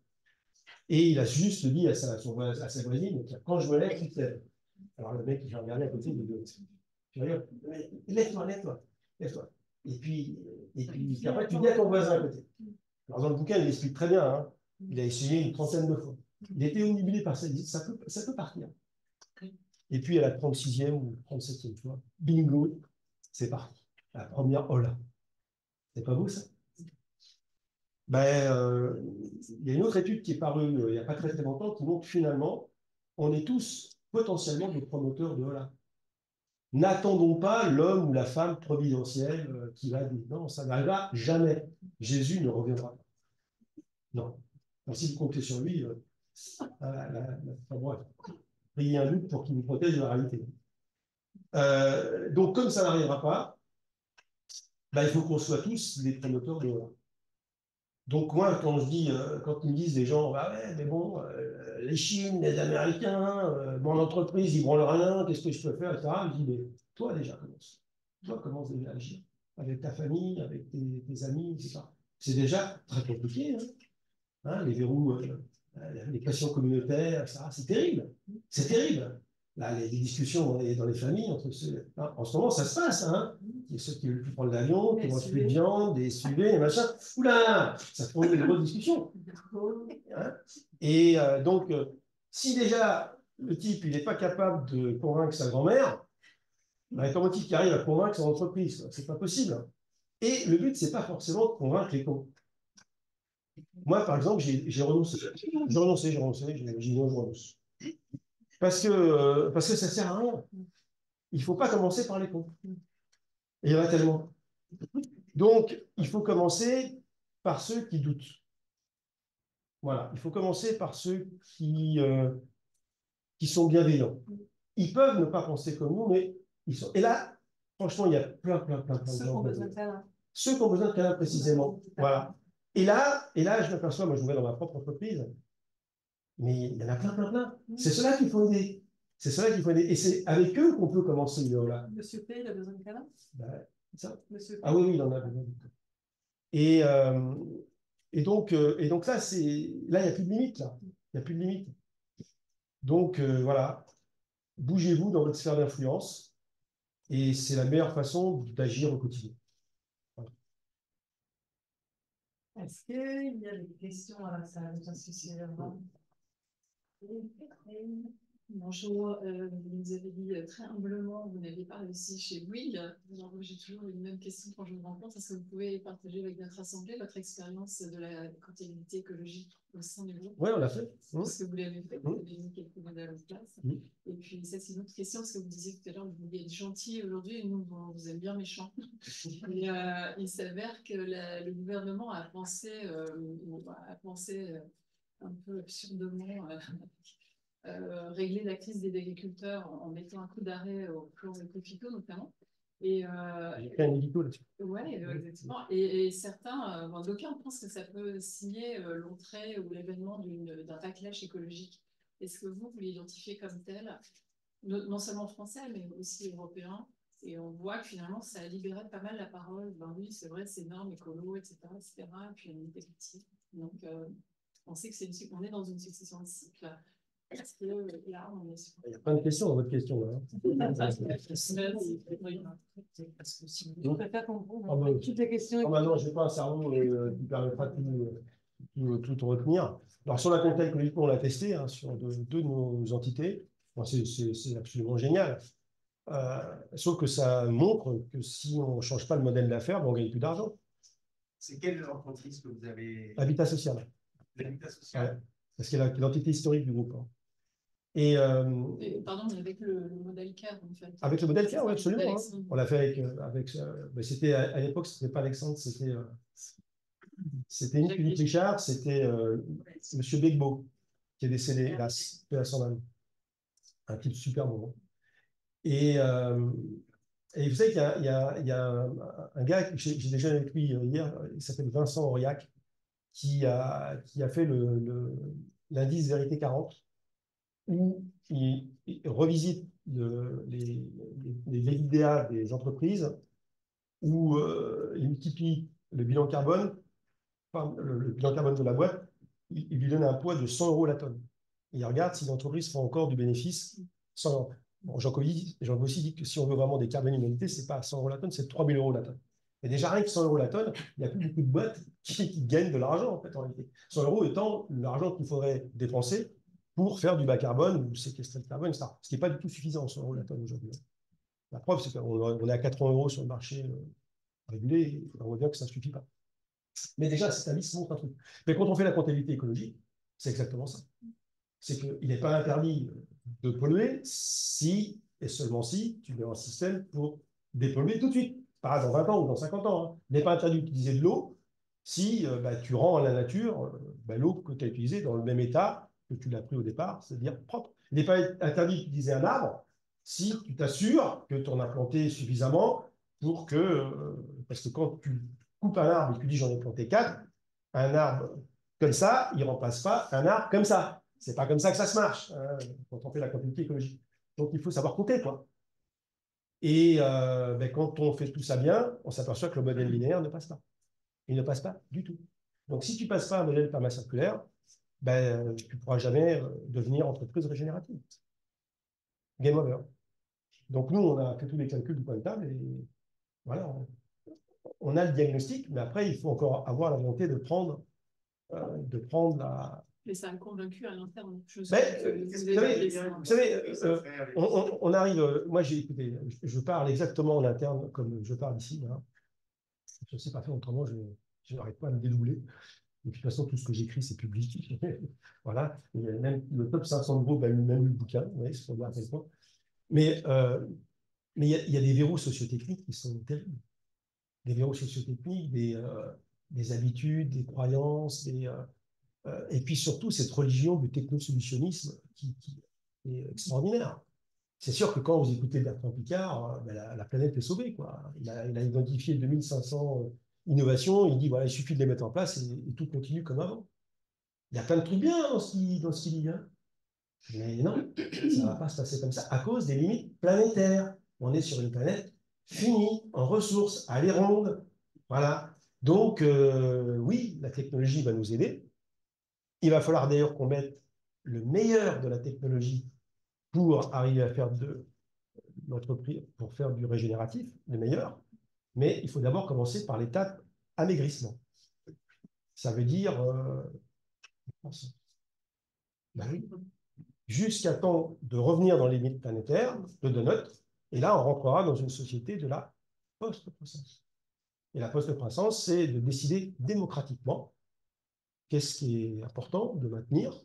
Et il a juste dit à sa voisine, quand je me lève, tu te lèves. Alors le mec, il regardé à côté, il dit, lève-toi, lève-toi, lève-toi. Et puis après, tu dis à ton voisin à côté. Alors dans le bouquin, il explique très bien, hein, il a essayé une trentaine de fois. Il était omnibulé par ça, il dit, ça peut partir. Et puis à la 36e ou 37e fois, bingo, c'est parti. La première hola. C'est pas beau ça? Il y a une autre étude qui est parue il n'y a pas très très longtemps qui montre finalement, on est tous potentiellement des promoteurs de hola. N'attendons pas l'homme ou la femme providentielle qui va dire non, ça n'arrivera jamais. Jésus ne reviendra pas. Non. Alors, si vous comptez sur lui, bref, ayez un doute pour qu'il vous protège de la réalité. Donc, comme ça n'arrivera pas, il faut qu'on soit tous des promoteurs de hola. Donc moi, quand ils me disent les gens, bah ouais, mais bon, les Chines, les Américains, mon entreprise, ils branlent rien, qu'est-ce que je peux faire, etc. Je dis, mais toi déjà commence. Toi commence déjà à agir avec ta famille, avec tes amis, etc. C'est déjà très compliqué, hein, les verrous, les pressions communautaires, etc. C'est terrible. C'est terrible. Là, les discussions dans les familles, entre ceux, hein, en ce moment, ça se passe. Hein. Il y a ceux qui veulent plus prendre l'avion, qui mangent plus de viande, des SUV, des machins. Oula, ça prend une grosse discussion. Hein. Et donc, si déjà le type, il n'est pas capable de convaincre sa grand-mère, comment est-il qu'il arrive à convaincre son entreprise? C'est pas possible. Et le but, c'est pas forcément de convaincre les cons. Moi, par exemple, j'ai renoncé. J'ai renoncé, je renonce. Parce que ça ne sert à rien. Il ne faut pas commencer par les cons. Et il y en a tellement. Donc, il faut commencer par ceux qui doutent. Voilà, il faut commencer par ceux qui sont bienveillants. Ils peuvent ne pas penser comme nous, mais ils sont. Et là, franchement, il y a plein de Ceux qui ont besoin de câlin. Ceux qui ont besoin de câlin, précisément. Voilà. Et là, je m'aperçois, moi, je vais dans ma propre entreprise, mais il y en a plein. C'est ceux-là qu'il faut aider. C'est cela qu'il faut aider. Et c'est avec eux qu'on peut commencer là. Monsieur P, il a besoin de câlin? Ça. Monsieur P. Ah oui, il en a besoin. Et donc là, il n'y a plus de limite, là. Il n'y a plus de limite. Donc, voilà. Bougez-vous dans votre sphère d'influence. Et c'est la meilleure façon d'agir au quotidien. Voilà. Est-ce qu'il y a des questions à la salle? Bonjour, vous nous avez dit très humblement, vous n'avez pas réussi chez Bouygues. Alors, j'ai toujours une même question quand je vous rencontre. Est-ce que vous pouvez partager avec notre assemblée votre expérience de la comptabilité écologique au sein du groupe? Oui, on l'a fait. Parce que vous l'avez fait, vous avez mis quelques modèles en place. Et puis, ça, c'est une autre question, parce que vous disiez tout à l'heure, vous vouliez être gentil aujourd'hui, et nous, on vous aime bien méchants. Et il s'avère que le gouvernement a pensé un peu absurdement régler la crise des agriculteurs en mettant un coup d'arrêt au plan de Coffico notamment. Et, J'ai fait un édito là-dessus. ouais, exactement. Et certains, d'aucuns pensent que ça peut signer l'entrée ou l'avènement d'un backlash écologique. Est-ce que vous l'identifiez comme tel, non seulement français, mais aussi européen? Et on voit que finalement, ça a libéré pas mal la parole. Ben oui, c'est vrai, c'est énorme, écolo, etc., etc. Et puis on était petits. Donc, on sait on est dans une succession de cycles. Parce que là, on est sur... Il y a plein de questions dans votre question là. Je préfère comprendre Ah bah, toutes les questions. ah bah non, je n'ai pas un cerveau qui permettra de tout retenir. Alors, sur la compta écologique, on l'a testé sur deux de nos entités. Bon, c'est absolument génial. Sauf que ça montre que si on ne change pas le modèle d'affaires, ben, on ne gagne plus d'argent. C'est quelle entreprise que vous avez? Habitat social. L'habitat social. Ouais. Parce qu'il y a l'entité historique du groupe. Et, pardon, mais avec le modèle CAR, en fait. Avec le modèle CAR, oui, absolument. On l'a fait c'était à l'époque, c'était pas Alexandre, c'était ni Philippe Richard, c'était Monsieur Begbo, qui est décédé, hélas, à son âme. Un type super bon. Et vous savez qu'il y a un gars, j'ai déjeuné avec lui hier, il s'appelle Vincent Aurillac, qui a fait l'indice Vérité 40, où il revisite les EBITDA des entreprises, où il multiplie le bilan carbone, enfin, le bilan carbone de la boîte, il lui donne un poids de 100 € la tonne. Et il regarde si l'entreprise fera encore du bénéfice sans. Bon, Jean aussi dit que si on veut vraiment des carbone-humanités, ce n'est pas 100 € la tonne, c'est 3000 € la tonne. Et déjà, rien que 100 € la tonne, il n'y a plus beaucoup de boîtes qui gagnent de l'argent, en fait, en réalité. 100 € étant l'argent qu'il faudrait dépenser pour faire du bas carbone ou séquestrer le carbone, etc. Ce qui n'est pas du tout suffisant, 100 € la tonne aujourd'hui. La preuve, c'est qu'on est à 80 € sur le marché régulé, et on voit bien que ça ne suffit pas. Mais déjà, cet indice montre un truc. Mais quand on fait la comptabilité écologique, c'est exactement ça. C'est qu'il n'est pas interdit de polluer si, et seulement si, tu mets un système pour dépolluer tout de suite. Pas dans 20 ans ou dans 50 ans. Hein. Il n'est pas interdit d'utiliser de l'eau si tu rends à la nature l'eau que tu as utilisée dans le même état que tu l'as pris au départ, c'est-à-dire propre. Il n'est pas interdit d'utiliser un arbre si tu t'assures que tu en as planté suffisamment pour que... parce que quand tu coupes un arbre et que tu dis j'en ai planté 4, un arbre comme ça, il ne remplace pas un arbre comme ça. C'est pas comme ça que ça se marche quand on fait la comptabilité écologique. Donc, il faut savoir compter, quoi. Et quand on fait tout ça bien, on s'aperçoit que le modèle linéaire ne passe pas. Il ne passe pas du tout. Donc, si tu ne passes pas un modèle permacirculaire, tu ne pourras jamais devenir entreprise régénérative. Game over. Donc, nous, on a fait tous les calculs du point de table et voilà, on a le diagnostic, mais après, il faut encore avoir la volonté de prendre la... Mais ça a convaincu à l'interne. Vous savez, on arrive. Moi, écouté, je parle exactement en interne comme je parle ici. Là. Je ne sais pas faire autrement, je n'arrête pas à me dédoubler. Et puis, de toute façon, tout ce que j'écris, c'est public. Voilà. Et même le top 500 de groupe a même le bouquin. Vous voyez, c'est pour dire à quel point. Mais il y a des verrous sociotechniques qui sont terribles. Des verrous sociotechniques, des habitudes, des croyances, et puis surtout cette religion du technosolutionnisme qui est extraordinaire. C'est sûr que quand vous écoutez Bertrand Piccard, la planète est sauvée, quoi. Il a identifié 2500 innovations, il dit voilà, il suffit de les mettre en place et tout continue comme avant. Il y a plein de trucs bien dans ce qu'il dit. Hein. Mais non, ça ne va pas se passer comme ça à cause des limites planétaires. On est sur une planète finie, en ressources, elle est ronde. Voilà. Donc, oui, la technologie va nous aider. Il va falloir d'ailleurs qu'on mette le meilleur de la technologie pour arriver à faire de l'entreprise, pour faire du régénératif, le meilleur. Mais il faut d'abord commencer par l'étape amaigrissement. Ça veut dire jusqu'à temps de revenir dans les limites planétaires, de Donut, et là, on rentrera dans une société de la post-croissance. Et la post-croissance, c'est de décider démocratiquement qu'est-ce qui est important de maintenir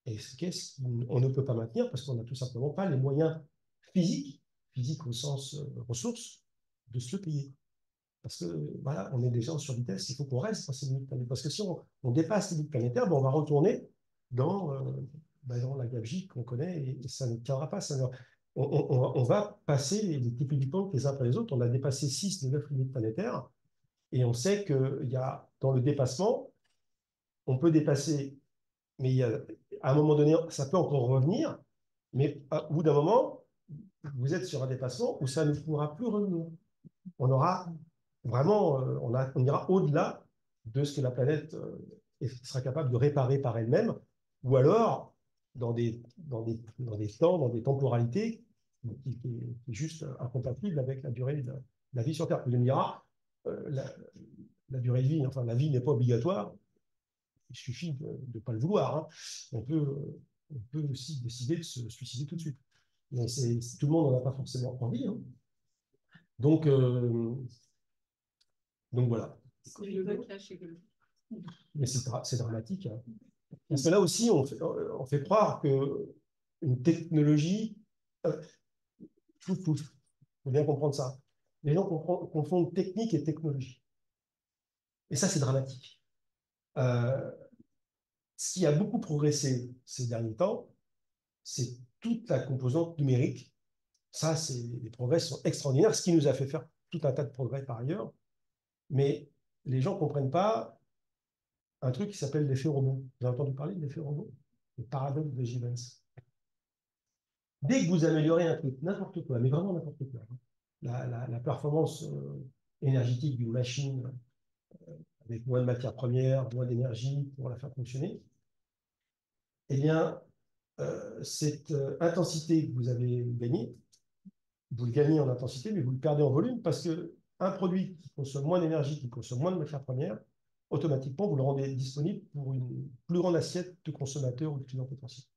et qu'est-ce qu'on ne peut pas maintenir parce qu'on n'a tout simplement pas les moyens physiques au sens ressources, de se le payer. Parce que voilà, on est déjà en survitesse, il faut qu'on reste dans ces limites planétaires. Parce que si on dépasse les limites planétaires, on va retourner dans dans la gabegie qu'on connaît et ça ne tiendra pas. On va passer les tipping points les uns après les autres. On a dépassé 6 des 9 limites planétaires et on sait qu'il y a, dans le dépassement, on peut dépasser, mais il y a, à un moment donné, ça peut encore revenir, mais au bout d'un moment, vous êtes sur un dépassement où ça ne pourra plus revenir. On aura vraiment, on ira au-delà de ce que la planète sera capable de réparer par elle-même, ou alors dans des temps, dans des temporalités qui est juste incompatible avec la durée de la vie sur Terre. Vous me dira, la durée de vie, enfin la vie n'est pas obligatoire, il suffit de ne pas le vouloir. Hein. On peut aussi décider de se suicider tout de suite. Mais tout le monde n'en a pas forcément envie. Hein. Donc, voilà. Mais c'est dramatique. Hein. Parce que là aussi, on fait croire qu'une technologie... Il faut bien comprendre ça. Les gens confondent technique et technologie. Et ça, c'est dramatique. Ce qui a beaucoup progressé ces derniers temps, c'est toute la composante numérique. Ça, les progrès sont extraordinaires, ce qui nous a fait faire tout un tas de progrès par ailleurs. Mais les gens ne comprennent pas un truc qui s'appelle l'effet robot. Vous avez entendu parler de l'effet robot? Le paradoxe de Givens. Dès que vous améliorez un truc, n'importe quoi, mais vraiment n'importe quoi, la performance énergétique d'une machine avec moins de matières premières, moins d'énergie pour la faire fonctionner, eh bien, cette intensité que vous avez gagnée, vous le gagnez en intensité, mais vous le perdez en volume parce qu'un produit qui consomme moins d'énergie, qui consomme moins de matières premières, automatiquement, vous le rendez disponible pour une plus grande assiette de consommateurs ou de clients potentiels.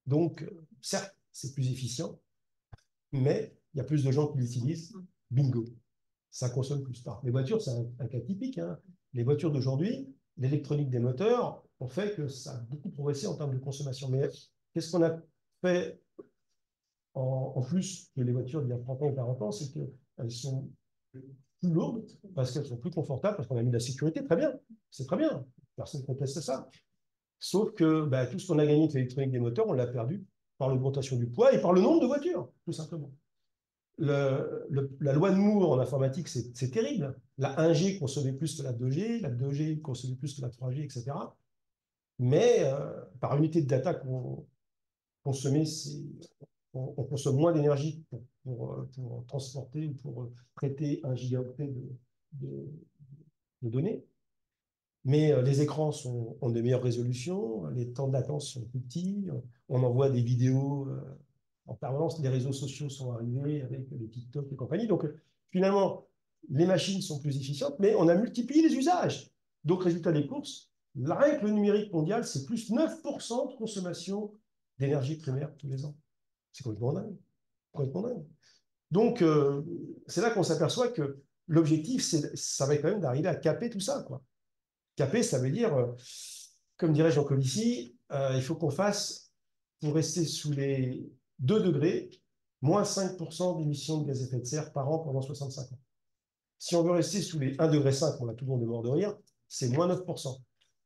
Donc, certes, c'est plus efficient, mais il y a plus de gens qui l'utilisent. Bingo, ça consomme plus tard. Les voitures, c'est un cas typique. Hein. Les voitures d'aujourd'hui, l'électronique des moteurs ont fait que ça a beaucoup progressé en termes de consommation. Mais qu'est-ce qu'on a fait en plus que les voitures d'il y a 30 ans ou 40 ans, c'est qu'elles sont plus lourdes, parce qu'elles sont plus confortables, parce qu'on a mis de la sécurité, très bien, c'est très bien, personne ne conteste ça. Sauf que tout ce qu'on a gagné de l'électronique des moteurs, on l'a perdu par l'augmentation du poids et par le nombre de voitures, tout simplement. La loi de Moore en informatique, c'est terrible. La 1G consommait plus que la 2G, la 2G consommait plus que la 3G, etc. Mais par unité de data qu'on consommait, on consomme moins d'énergie pour transporter ou pour traiter 1 gigaoctet de données. Mais les écrans ont de meilleures résolutions, les temps de latence sont plus petits, on envoie des vidéos en permanence, les réseaux sociaux sont arrivés avec les TikTok et compagnie. Donc, finalement, les machines sont plus efficientes, mais on a multiplié les usages. Donc, résultat des courses, rien que le numérique mondial, c'est plus 9% de consommation d'énergie primaire tous les ans. C'est complètement dingue. Complètement dingue. Donc, c'est là qu'on s'aperçoit que l'objectif, ça va être quand même d'arriver à caper tout ça, quoi. Caper, ça veut dire, comme dirait Jean Covici, il faut qu'on fasse, pour rester sous les 2 degrés, moins 5% d'émissions de gaz à effet de serre par an pendant 65 ans. Si on veut rester sous les 1,5 degré, là, tout le monde est mort de rire, c'est moins 9%.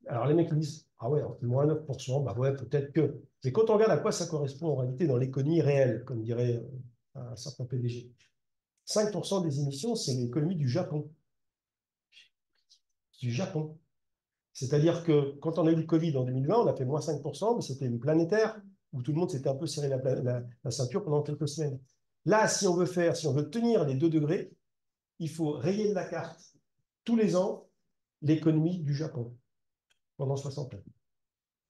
Alors les mecs me disent, ah ouais, moins 9%, bah ouais, peut-être que. Mais quand on regarde à quoi ça correspond en réalité dans l'économie réelle, comme dirait un certain PDG, 5% des émissions, c'est l'économie du Japon. Du Japon. C'est-à-dire que quand on a eu le Covid en 2020, on a fait moins 5%, mais c'était une planétaire où tout le monde s'était un peu serré la ceinture pendant quelques semaines. Là, si on veut tenir les 2 degrés, il faut rayer de la carte tous les ans l'économie du Japon pendant 60 ans.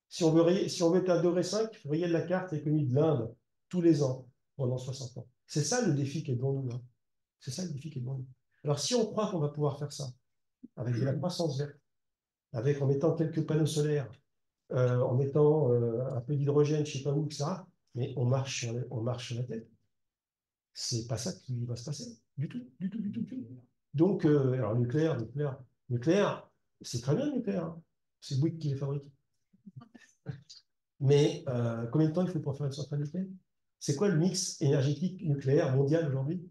Si on veut être à 2,5 degrés, il faut rayer de la carte l'économie de l'Inde tous les ans pendant 60 ans. C'est ça le défi qui est devant nous. Hein. C'est ça le défi qui est devant nous. Alors, si on croit qu'on va pouvoir faire ça avec de la croissance verte, en mettant quelques panneaux solaires, en mettant un peu d'hydrogène, je ne sais pas où, etc., mais on marche sur la tête. C'est pas ça qui va se passer. Du tout, du tout, du tout, du tout. Donc, alors nucléaire, c'est très bien le nucléaire. Hein. C'est Bouygues qui les fabrique. Mais combien de temps il faut pour faire une centrale nucléaire? C'est quoi le mix énergétique nucléaire mondial aujourd'hui?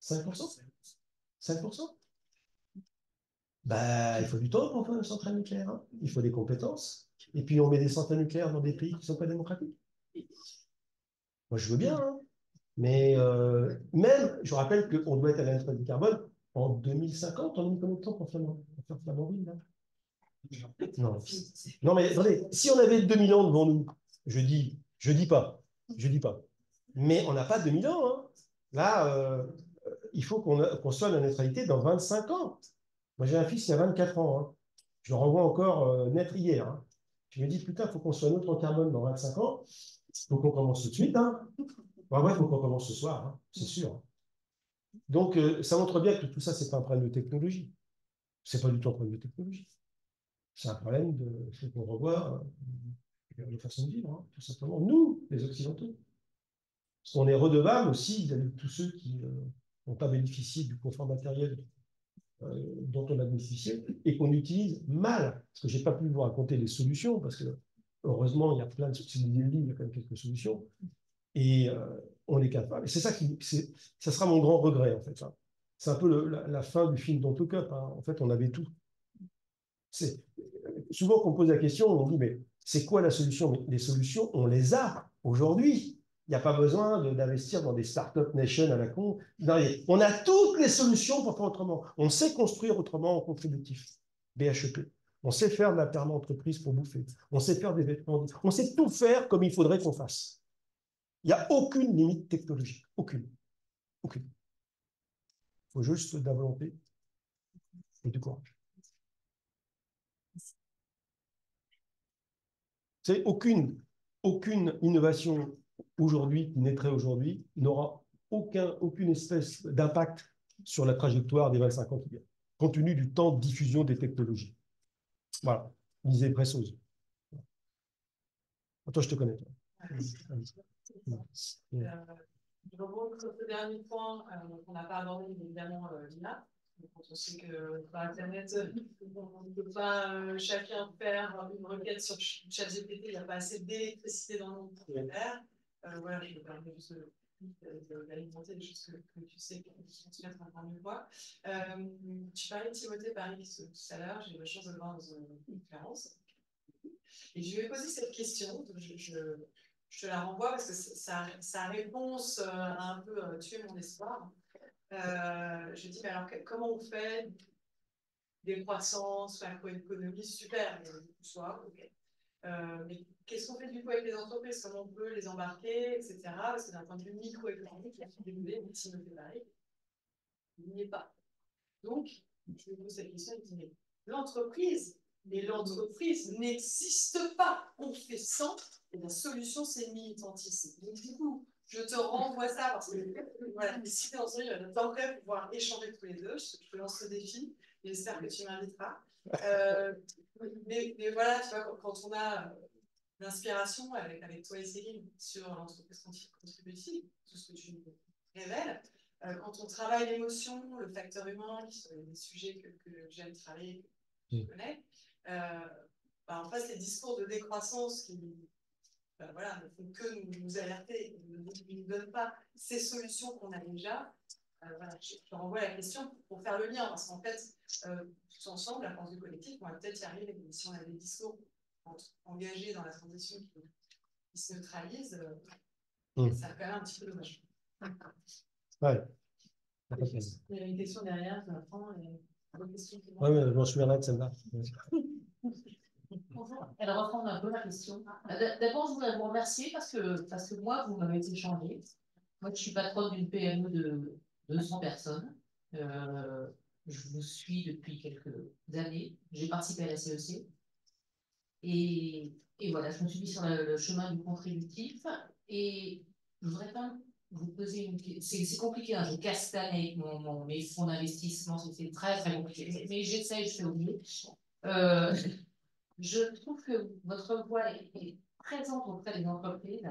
5%? 5%? Il faut du temps pour faire une centrale nucléaire. Hein. Il faut des compétences. et puis on met des centrales nucléaires dans des pays qui ne sont pas démocratiques. Moi, je veux bien, hein. Mais même, je rappelle qu'on doit être à la neutralité carbone en 2050. On a mis combien de temps pour faire Flamanville, là? Non. Non, mais attendez, si on avait 2000 ans devant nous, je dis pas, mais on n'a pas 2000 ans, hein. Là, il faut qu'on soit à la neutralité dans 25 ans. Moi, j'ai un fils qui a 24 ans, hein. Je le renvoie encore naître hier, hein. Je me dis, putain, il faut qu'on soit neutre en carbone dans 25 ans. Il faut qu'on commence tout de suite, hein. Ouais, il faut qu'on commence ce soir, hein, c'est sûr. Donc, ça montre bien que tout ça, c'est pas un problème de technologie. C'est pas du tout un problème de technologie. C'est un problème de faut qu'on revoie les façons de vivre, hein, tout simplement. Nous, les Occidentaux. Parce qu'on est redevable aussi vis-à-vis de tous ceux qui n'ont pas bénéficié du confort matériel dont on a bénéficié et qu'on utilise mal. Parce que je n'ai pas pu vous raconter les solutions, parce que heureusement, il y a plein de solutions, il y a quand même quelques solutions. Et on est capable. Et c'est ça ça sera mon grand regret, en fait. Hein. C'est un peu la fin du film Don't Look Up. Hein. En fait, on avait tout. Souvent qu'on pose la question, on dit, mais c'est quoi la solution? Mais les solutions, on les a aujourd'hui. Il n'y a pas besoin d'investir dans des start-up nation à la con. On a toutes les solutions pour faire autrement. On sait construire autrement en contributif. BHEP. On sait faire de la perma-entreprise pour bouffer. On sait faire des vêtements. On sait tout faire comme il faudrait qu'on fasse. Il n'y a aucune limite technologique. Aucune. Aucune. Il faut juste de la volonté et du courage. C'est aucune innovation aujourd'hui qui naîtrait aujourd'hui n'aura aucune espèce d'impact sur la trajectoire des 25 ans qui viennent, compte tenu du temps de diffusion des technologies. Voilà. Lisez Bressoz. Toi, je te connais. Toi. Je rebondis sur ce dernier point qu'on n'a pas abordé, évidemment, Lina. Quand on sait que par Internet, on ne peut pas chacun faire une requête sur ChatGPT, il n'y a pas assez d'électricité dans le monde pour le faire. Voilà, je me permets juste d'alimenter des choses que tu sais qui vont se mettre en mieux quoi. Tu parlais de Timothée Paris tout à l'heure, j'ai eu la chance de le voir dans une conférence. Et je lui ai posé cette question, je te la renvoie parce que sa réponse a un peu tué mon espoir. Je dis, mais alors comment on fait des croissances, macroéconomie, super, soit, ok. Mais qu'est-ce qu'on fait du coup avec les entreprises, comment on peut les embarquer, etc. Parce que d'un point de vue microéconomique, il y a des médecine de Paris, il n'y est pas. Donc, je lui pose cette question, il dit, mais l'entreprise n'existe pas. On fait sans, et la solution, c'est le militantisme. Donc, du coup, je te renvoie ça parce que, voilà, si tu es en série, j'aimerais pouvoir échanger tous les deux. Je te lance ce défi. J'espère que tu m'inviteras. Mais voilà, tu vois, quand on a l'inspiration avec toi et Céline sur l'entreprise contributive, tout ce que tu nous révèles, quand on travaille l'émotion, le facteur humain, qui sont des sujets que j'aime travailler, que je connais, en fait, les discours de décroissance qui voilà, ne font que nous alerter, ne nous donnent pas ces solutions qu'on a déjà. Voilà, je te renvoie la question pour faire le lien, parce qu'en fait, tous ensemble, la force du collectif, on va peut-être y arriver, mais si on a des discours engagés dans la transition qui se neutralisent, ça a quand même un petit peu dommage. Ouais. Il y a une question derrière, je la prends. Oui, je m'en souviendrai de celle-là. Bonjour, elle reprend un peu la question. D'abord, je voudrais vous remercier parce que moi, vous m'avez échangé. Moi, je suis patronne d'une PME de 200 personnes. Je vous suis depuis quelques années. J'ai participé à la CEC. Et voilà, je me suis mis sur le chemin du contributif. Et je voudrais pas vous poser une question. C'est compliqué, hein, je castagne avec mes fonds d'investissement. C'est très, très compliqué. Mais j'essaie, je fais au mieux. Je trouve que votre voix est présente auprès des entreprises,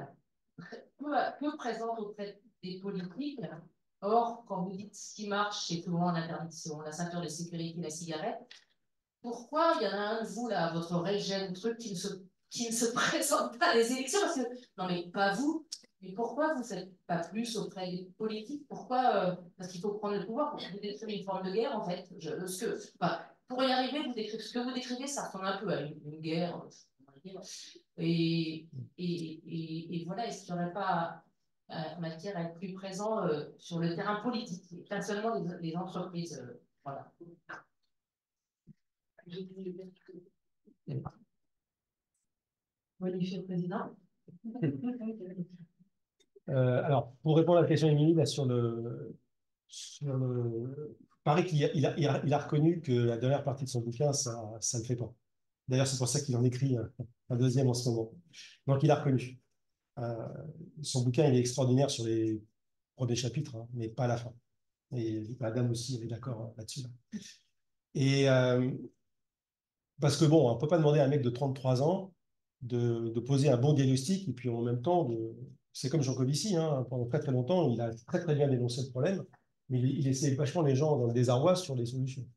peu présente auprès des politiques. Or, quand vous dites ce qui marche, c'est souvent l'interdiction, la ceinture de sécurité, la cigarette. Pourquoi il y en a un de vous, là, votre régène, truc qui ne se présente pas à des élections? Parce que, non, mais pas vous. Mais pourquoi vous ne faites pas plus auprès des politiques? Pourquoi parce qu'il faut prendre le pouvoir pour vous décrire une forme de guerre, en fait. Pour y arriver, ce que vous décrivez, ça ressemble un peu à une guerre. Et voilà, est-ce qu'il n'y aurait pas matière à être plus présent sur le terrain politique, et pas seulement les entreprises. Voilà. Monsieur le Président. Alors, pour répondre à la question d'Émilie, là, paraît qu'il a reconnu que la dernière partie de son bouquin, ça ne le fait pas. D'ailleurs, c'est pour ça qu'il en écrit un deuxième en ce moment. Donc, il a reconnu. Son bouquin, il est extraordinaire sur les premiers chapitres, hein, mais pas à la fin. Et Adam aussi, elle est d'accord là-dessus. Et parce que bon, on ne peut pas demander à un mec de 33 ans de poser un bon diagnostic, et puis en même temps, c'est comme Jean Covici, hein, pendant très très longtemps, il a très très bien dénoncé le problème, mais il essayait vachement les gens dans le désarroi sur les solutions.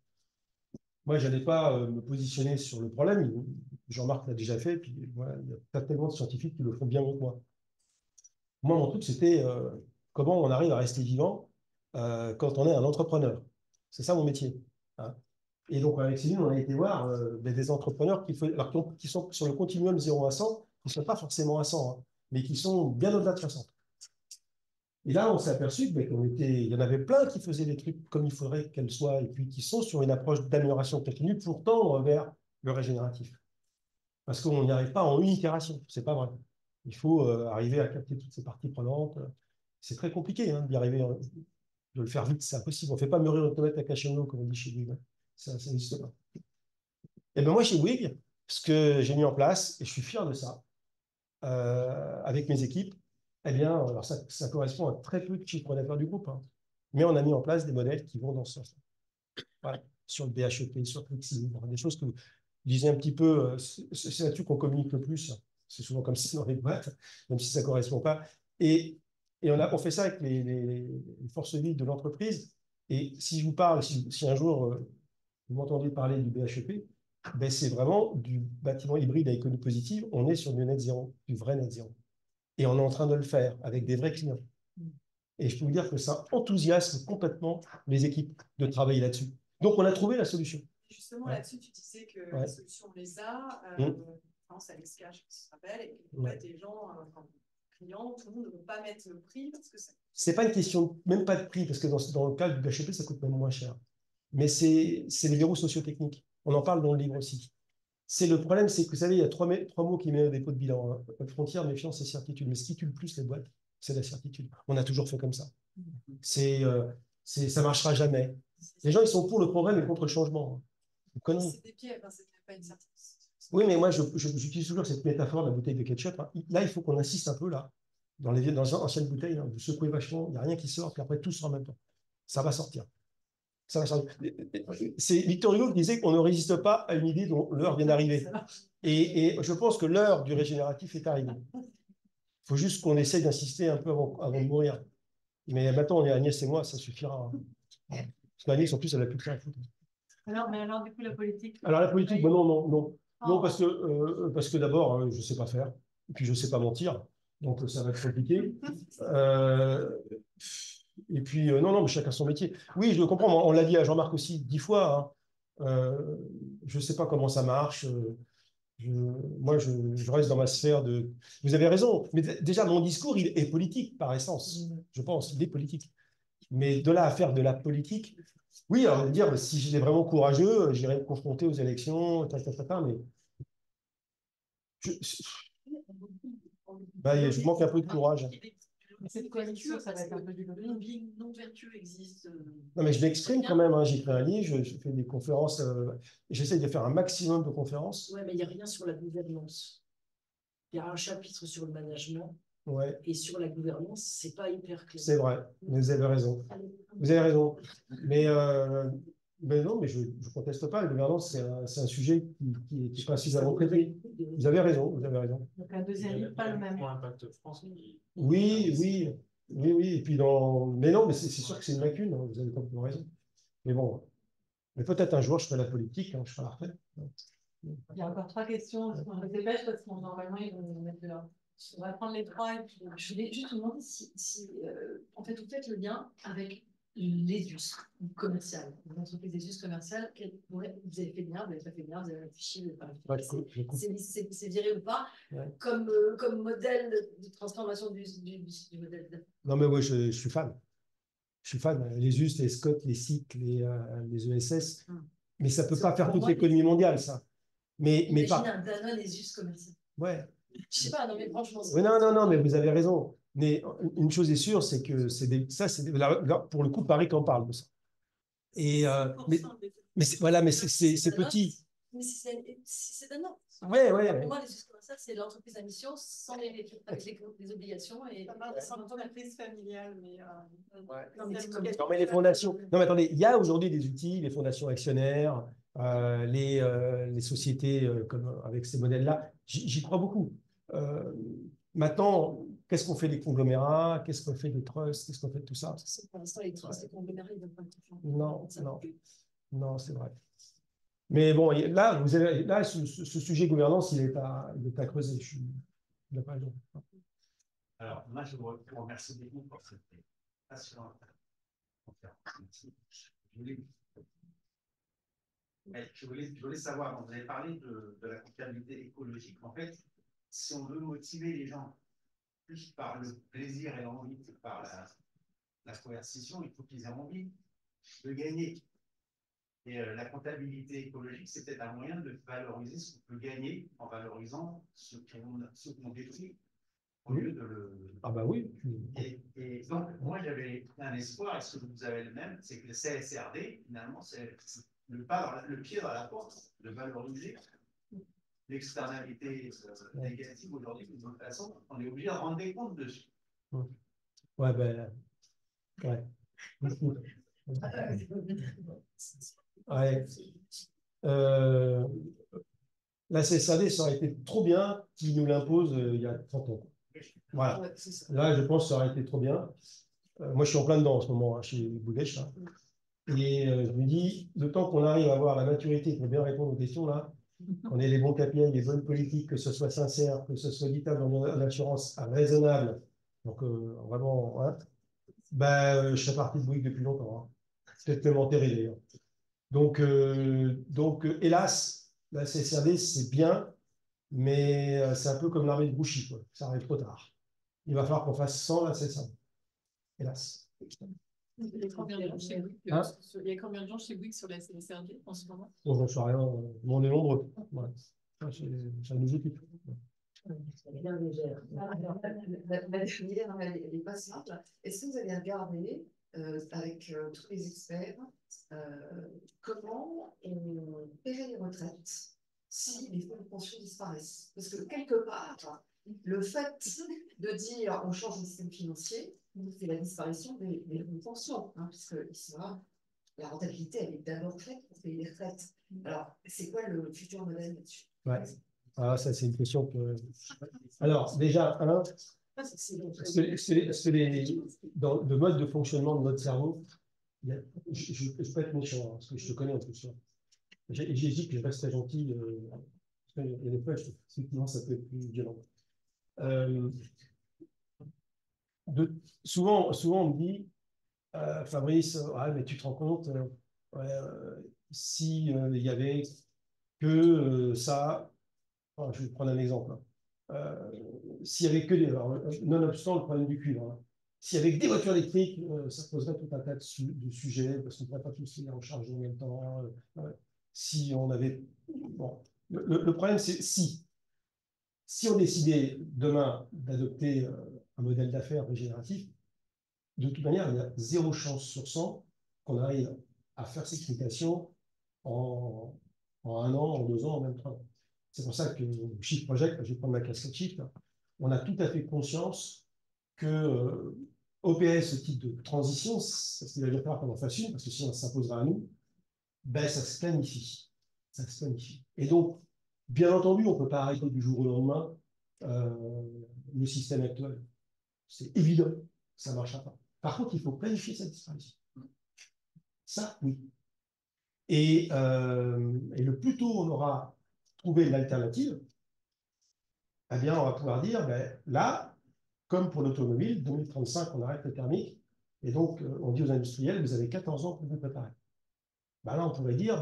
Moi, je n'allais pas me positionner sur le problème, Jean-Marc l'a déjà fait, puis voilà, il y a pas tellement de scientifiques qui le font bien mieux que moi. Moi, mon truc, c'était comment on arrive à rester vivant quand on est un entrepreneur. C'est ça mon métier. Hein. Et donc, avec Céline, on a été voir des entrepreneurs qui sont sur le continuum 0 à 100, qui ne sont pas forcément à 100, hein, mais qui sont bien au-delà de 60. Et là, on s'est aperçu qu'il y en avait plein qui faisaient des trucs comme il faudrait qu'elles soient, et puis qui sont sur une approche d'amélioration continue pour tendre vers le régénératif. Parce qu'on n'y arrive pas en une itération, c'est pas vrai. Il faut arriver à capter toutes ces parties prenantes. C'est très compliqué d'y arriver, de le faire vite, c'est impossible. On ne fait pas mûrir une tomate à cachenot, comme on dit chez lui. Ça n'existe pas. Et bien moi, chez Bouygues, ce que j'ai mis en place, et je suis fier de ça, avec mes équipes, eh bien, alors ça correspond à très peu de chiffre d'affaires du groupe, hein, mais on a mis en place des modèles qui vont dans ce sens. Voilà. Sur le BHEP, sur Clixlibre, des choses que vous disiez un petit peu, c'est là-dessus qu'on communique le plus. C'est souvent comme ça dans les boîtes, même si ça ne correspond pas. Et on fait ça avec les forces vives de l'entreprise. Et si je vous parle, si un jour vous m'entendez parler du BHEP, ben c'est vraiment du bâtiment hybride à économie positive. On est sur du net zéro, du vrai net zéro. Et on est en train de le faire avec des vrais clients. Et je peux vous dire que ça enthousiasme complètement les équipes de travailler là-dessus. Donc, on a trouvé la solution. Justement, là-dessus, tu disais que Ouais. la solution, on les a. France, Alex Cash, ça s'appelle. Et en fait, les gens, clients, tout le monde ne veut pas mettre le prix parce que c'est pas une question, même pas de prix, parce que dans le cas du BHP, ça coûte même moins cher. Mais c'est les verrous sociotechniques. On en parle dans le livre aussi. Le problème, c'est que vous savez, il y a trois mots qui mettent au dépôt de bilan. Hein. Frontière, méfiance et certitude. Mais ce qui tue le plus les boîtes, c'est la certitude. On a toujours fait comme ça. Ça marchera jamais. Les gens, ils sont pour le progrès, mais contre le changement. c'est des pieds, c'est pas une certitude. Oui, mais moi, j'utilise toujours cette métaphore de la bouteille de ketchup. Hein. Là, il faut qu'on insiste un peu, là, dans les anciennes bouteilles. Hein. Vous secouez vachement, il n'y a rien qui sort, puis après, tout sort en même temps. Ça va sortir. Ça va sortir. C'est Victor Hugo qui disait qu'on ne résiste pas à une idée dont l'heure vient d'arriver. Et je pense que l'heure du régénératif est arrivée. Il faut juste qu'on essaye d'insister un peu avant de mourir. Mais maintenant, on est Agnès et moi, ça suffira. Parce qu'Agnès, en plus, elle n'a plus que ça à foutre. Alors, du coup, la politique. Alors, la politique, ben non. Non, parce que d'abord, je ne sais pas faire. Et puis, je ne sais pas mentir. Donc, ça va être compliqué. Et puis, non, mais chacun son métier. Oui, je le comprends. On l'a dit à Jean-Marc aussi 10 fois. Hein. Je ne sais pas comment ça marche. Moi, je reste dans ma sphère de... Vous avez raison. Mais déjà, mon discours, il est politique par essence. Je pense, il est politique. Mais de là à faire de la politique, oui, alors, dire, si j'étais vraiment courageux, j'irais me confronter aux élections, mais je manque un peu de courage. Cette coalition, ça va être un peu du lobbying. Non vertueux existe. Non, mais je m'exprime quand même. Hein. J'écris un livre, je fais des conférences. J'essaie de faire un maximum de conférences. Oui, mais il n'y a rien sur la gouvernance. Il y a un chapitre sur le management. Ouais. Et sur la gouvernance, c'est pas hyper clair. C'est vrai, vous avez raison. Vous avez raison. Mais non, mais je ne conteste pas. La gouvernance, c'est un sujet qui n'est pas suffisamment traité. Vous avez raison. Donc, un deuxième livre, pas le même. Pour Impact France. Oui. Et puis mais non, mais c'est sûr que c'est une lacune. Hein, vous avez complètement raison. Mais bon, mais peut-être un jour, je ferai la politique, hein, je ferai la retraite. Il y a encore 3 questions. On les dépêche parce qu'on normalement, ils vont nous mettre de l'ordre. On va prendre les 3 et puis... Je voulais juste vous demander si en fait, vous faites le lien avec les us commerciales, les entreprises des us commerciales, vous avez fait bien, vous avez pas fait bien, vous avez réfléchi, vous avez pas réfléchi. C'est viré ou pas, comme modèle de transformation du modèle. Non, mais oui, je suis fan. Je suis fan. Les US, les Scott, les SIC, les ESS. Mais ça ne peut pas faire toute l'économie mondiale, ça. Imagine un Danone les us commerciales. Ouais. Je sais pas, non, mais franchement. Oui, non, mais vous avez raison. Mais une chose est sûre, c'est que pour le coup, Paris qu'en parle de ça. Et, voilà, mais c'est petit. Mais si c'est Danone. Ouais. Pour moi, les us commerciales, c'est l'entreprise à mission sans avec les obligations. Et c'est une entreprise familiale, mais. Non, mais les fondations. Non, mais attendez, il y a aujourd'hui des outils, les fondations actionnaires, les sociétés avec ces modèles-là. J'y crois beaucoup. Maintenant, qu'est-ce qu'on fait des conglomérats? Qu'est-ce qu'on fait des trusts? Qu'est-ce qu'on fait de tout ça? Pour l'instant, les trusts, les conglomérats, ils ne veulent pas être Non, c'est vrai. Mais bon, là, ce sujet gouvernance, il est à creuser. Je suis d'accord avec vous. Alors, moi, je vous remercie beaucoup pour cette passionnante conférence. Merci. Je voulais savoir, vous avez parlé de la comptabilité écologique. En fait, si on veut motiver les gens plus par le plaisir et l'envie que par la coercition, il faut qu'ils aient envie de gagner. Et la comptabilité écologique, c'est peut-être un moyen de valoriser ce qu'on peut gagner en valorisant ce qu'on détruit au lieu de le... Ah bah oui. Et donc, moi, j'avais un espoir, est-ce que vous avez le même, c'est que le CSRD, finalement, c'est le pied dans la porte de valoriser l'externalité négative aujourd'hui. De toute façon, on est obligé de rendre des comptes dessus. Ouais, ben... Ouais. Ouais. La CSRD, ça aurait été trop bien qu'ils nous l'impose il y a 30 ans. Voilà. Là, je pense que ça aurait été trop bien. Moi, je suis en plein dedans en ce moment, chez Boudèche. Et je me dis, le temps qu'on arrive à avoir la maturité pour bien répondre aux questions, là, qu'on ait les bons KPI, les bonnes politiques, que ce soit sincère, que ce soit équitable en assurance, raisonnable, donc vraiment, hein, je serais parti de Bouygues depuis longtemps. Peut-être même enterré d'ailleurs. Donc, hélas, la CSRD, c'est bien, mais c'est un peu comme l'armée de Grouchy, quoi. Ça arrive trop tard. Il va falloir qu'on fasse sans la CSRD. Hélas. Il y a combien de gens chez Bouygues sur la CSRD en ce moment? Bon, j'en sais rien, on est nombreux. Ouais. Ça nous occupe. Bien légère. Alors, la dernière, elle n'est pas simple. Est-ce que vous avez regardé avec tous les experts comment on paierait les retraites si les fonds de pension disparaissent? Parce que quelque part, le fait de dire on change le système financier, c'est la disparition des fonds de pension, puisque la rentabilité, elle est d'abord faite pour payer les retraites. Alors, c'est quoi le futur modèle là-dessus? Ouais. Ah, ça, c'est une question que... Alors, déjà, dans le mode de fonctionnement de notre cerveau, je peux être méchant, parce que je te connais en plus. J'ai dit que je reste très gentil. Il y a des fois, effectivement, ça peut être plus violent. Souvent, on me dit, Fabrice, mais tu te rends compte, si il y avait que ça... je vais prendre un exemple. S'il n'y avait que nonobstant le problème du cuivre, s'il n'y avait que des voitures électriques, ça poserait tout un tas de sujets, parce qu'on ne pourrait pas tous les recharger en même temps. Si on avait... Bon. Le problème, c'est si on décidait demain d'adopter un modèle d'affaires régénératif, de toute manière, il y a 0 chance sur 100 qu'on arrive à faire cette mutations en 1 an, en 2 ans, en même 3 ans. C'est pour ça que Shift Project, je vais prendre ma casquette Shift, on a tout à fait conscience que opérer ce type de transition, c'est ce qu'il va falloir qu'on en fasse une, parce que sinon ça s'imposera à nous, ça se planifie. Ça se planifie. Et donc, bien entendu, on ne peut pas arrêter du jour au lendemain le système actuel. C'est évident, ça ne marchera pas. Par contre, il faut planifier sa disparition. Ça, oui. Et le plus tôt on aura trouvé l'alternative, eh bien, on va pouvoir dire, là, comme pour l'automobile, 2035, on arrête le thermique, Et donc, on dit aux industriels, vous avez 14 ans pour vous préparer. Ben là, on pourrait dire,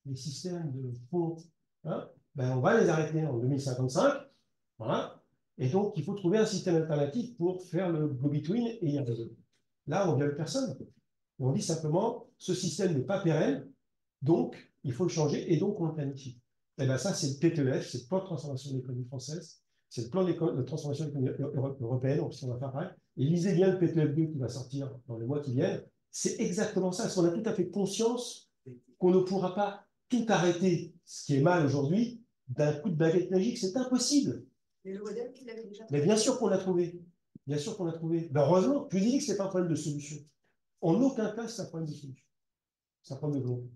les systèmes de fonds, hein, on va les arrêter en 2055. Voilà. Et donc, il faut trouver un système alternatif pour faire le go-between et y arriver. Là, on ne viole personne. On dit simplement, ce système n'est pas pérenne, donc il faut le changer, et donc on le planifie. Et bien ça, c'est le PTEF, c'est le plan de transformation de l'économie française, c'est le plan de transformation de l'économie européenne, donc on va faire pareil. Et lisez bien le PTEF2 qui va sortir dans les mois qui viennent. C'est exactement ça, parce qu'on a tout à fait conscience qu'on ne pourra pas tout arrêter, ce qui est mal aujourd'hui, d'un coup de baguette magique, c'est impossible. Et le modèle qu'il avait déjà Mais bien sûr qu'on l'a trouvé. Bien sûr qu'on l'a trouvé. Ben heureusement, je vous ai dit que ce n'est pas un problème de solution. En aucun cas, c'est un problème de solution. C'est un problème de volonté.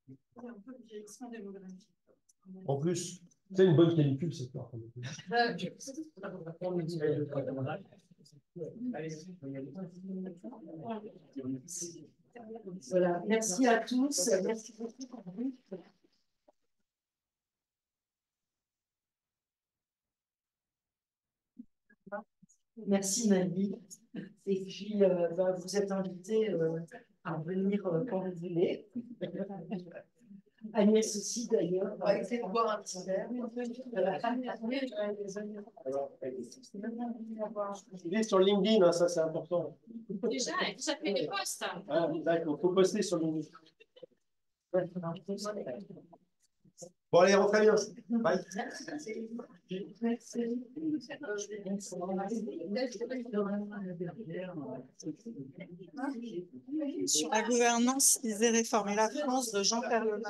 Il y a un peu de vieillissement démographique. En plus, c'est une bonne canicule, cette part. Voilà, merci à tous. Merci beaucoup. Merci Maggie. Et puis, vous êtes invité à venir quand vous voulez. Agnès aussi d'ailleurs. On va essayer de boire un petit verre. Il est sur LinkedIn, hein, ça c'est important. Déjà fait des posts. Ah, d'accord, il faut poster sur LinkedIn. Bon, allez, rentrez bien. Bye. Sur la gouvernance, lisez Réformer la France de Jean Perleman.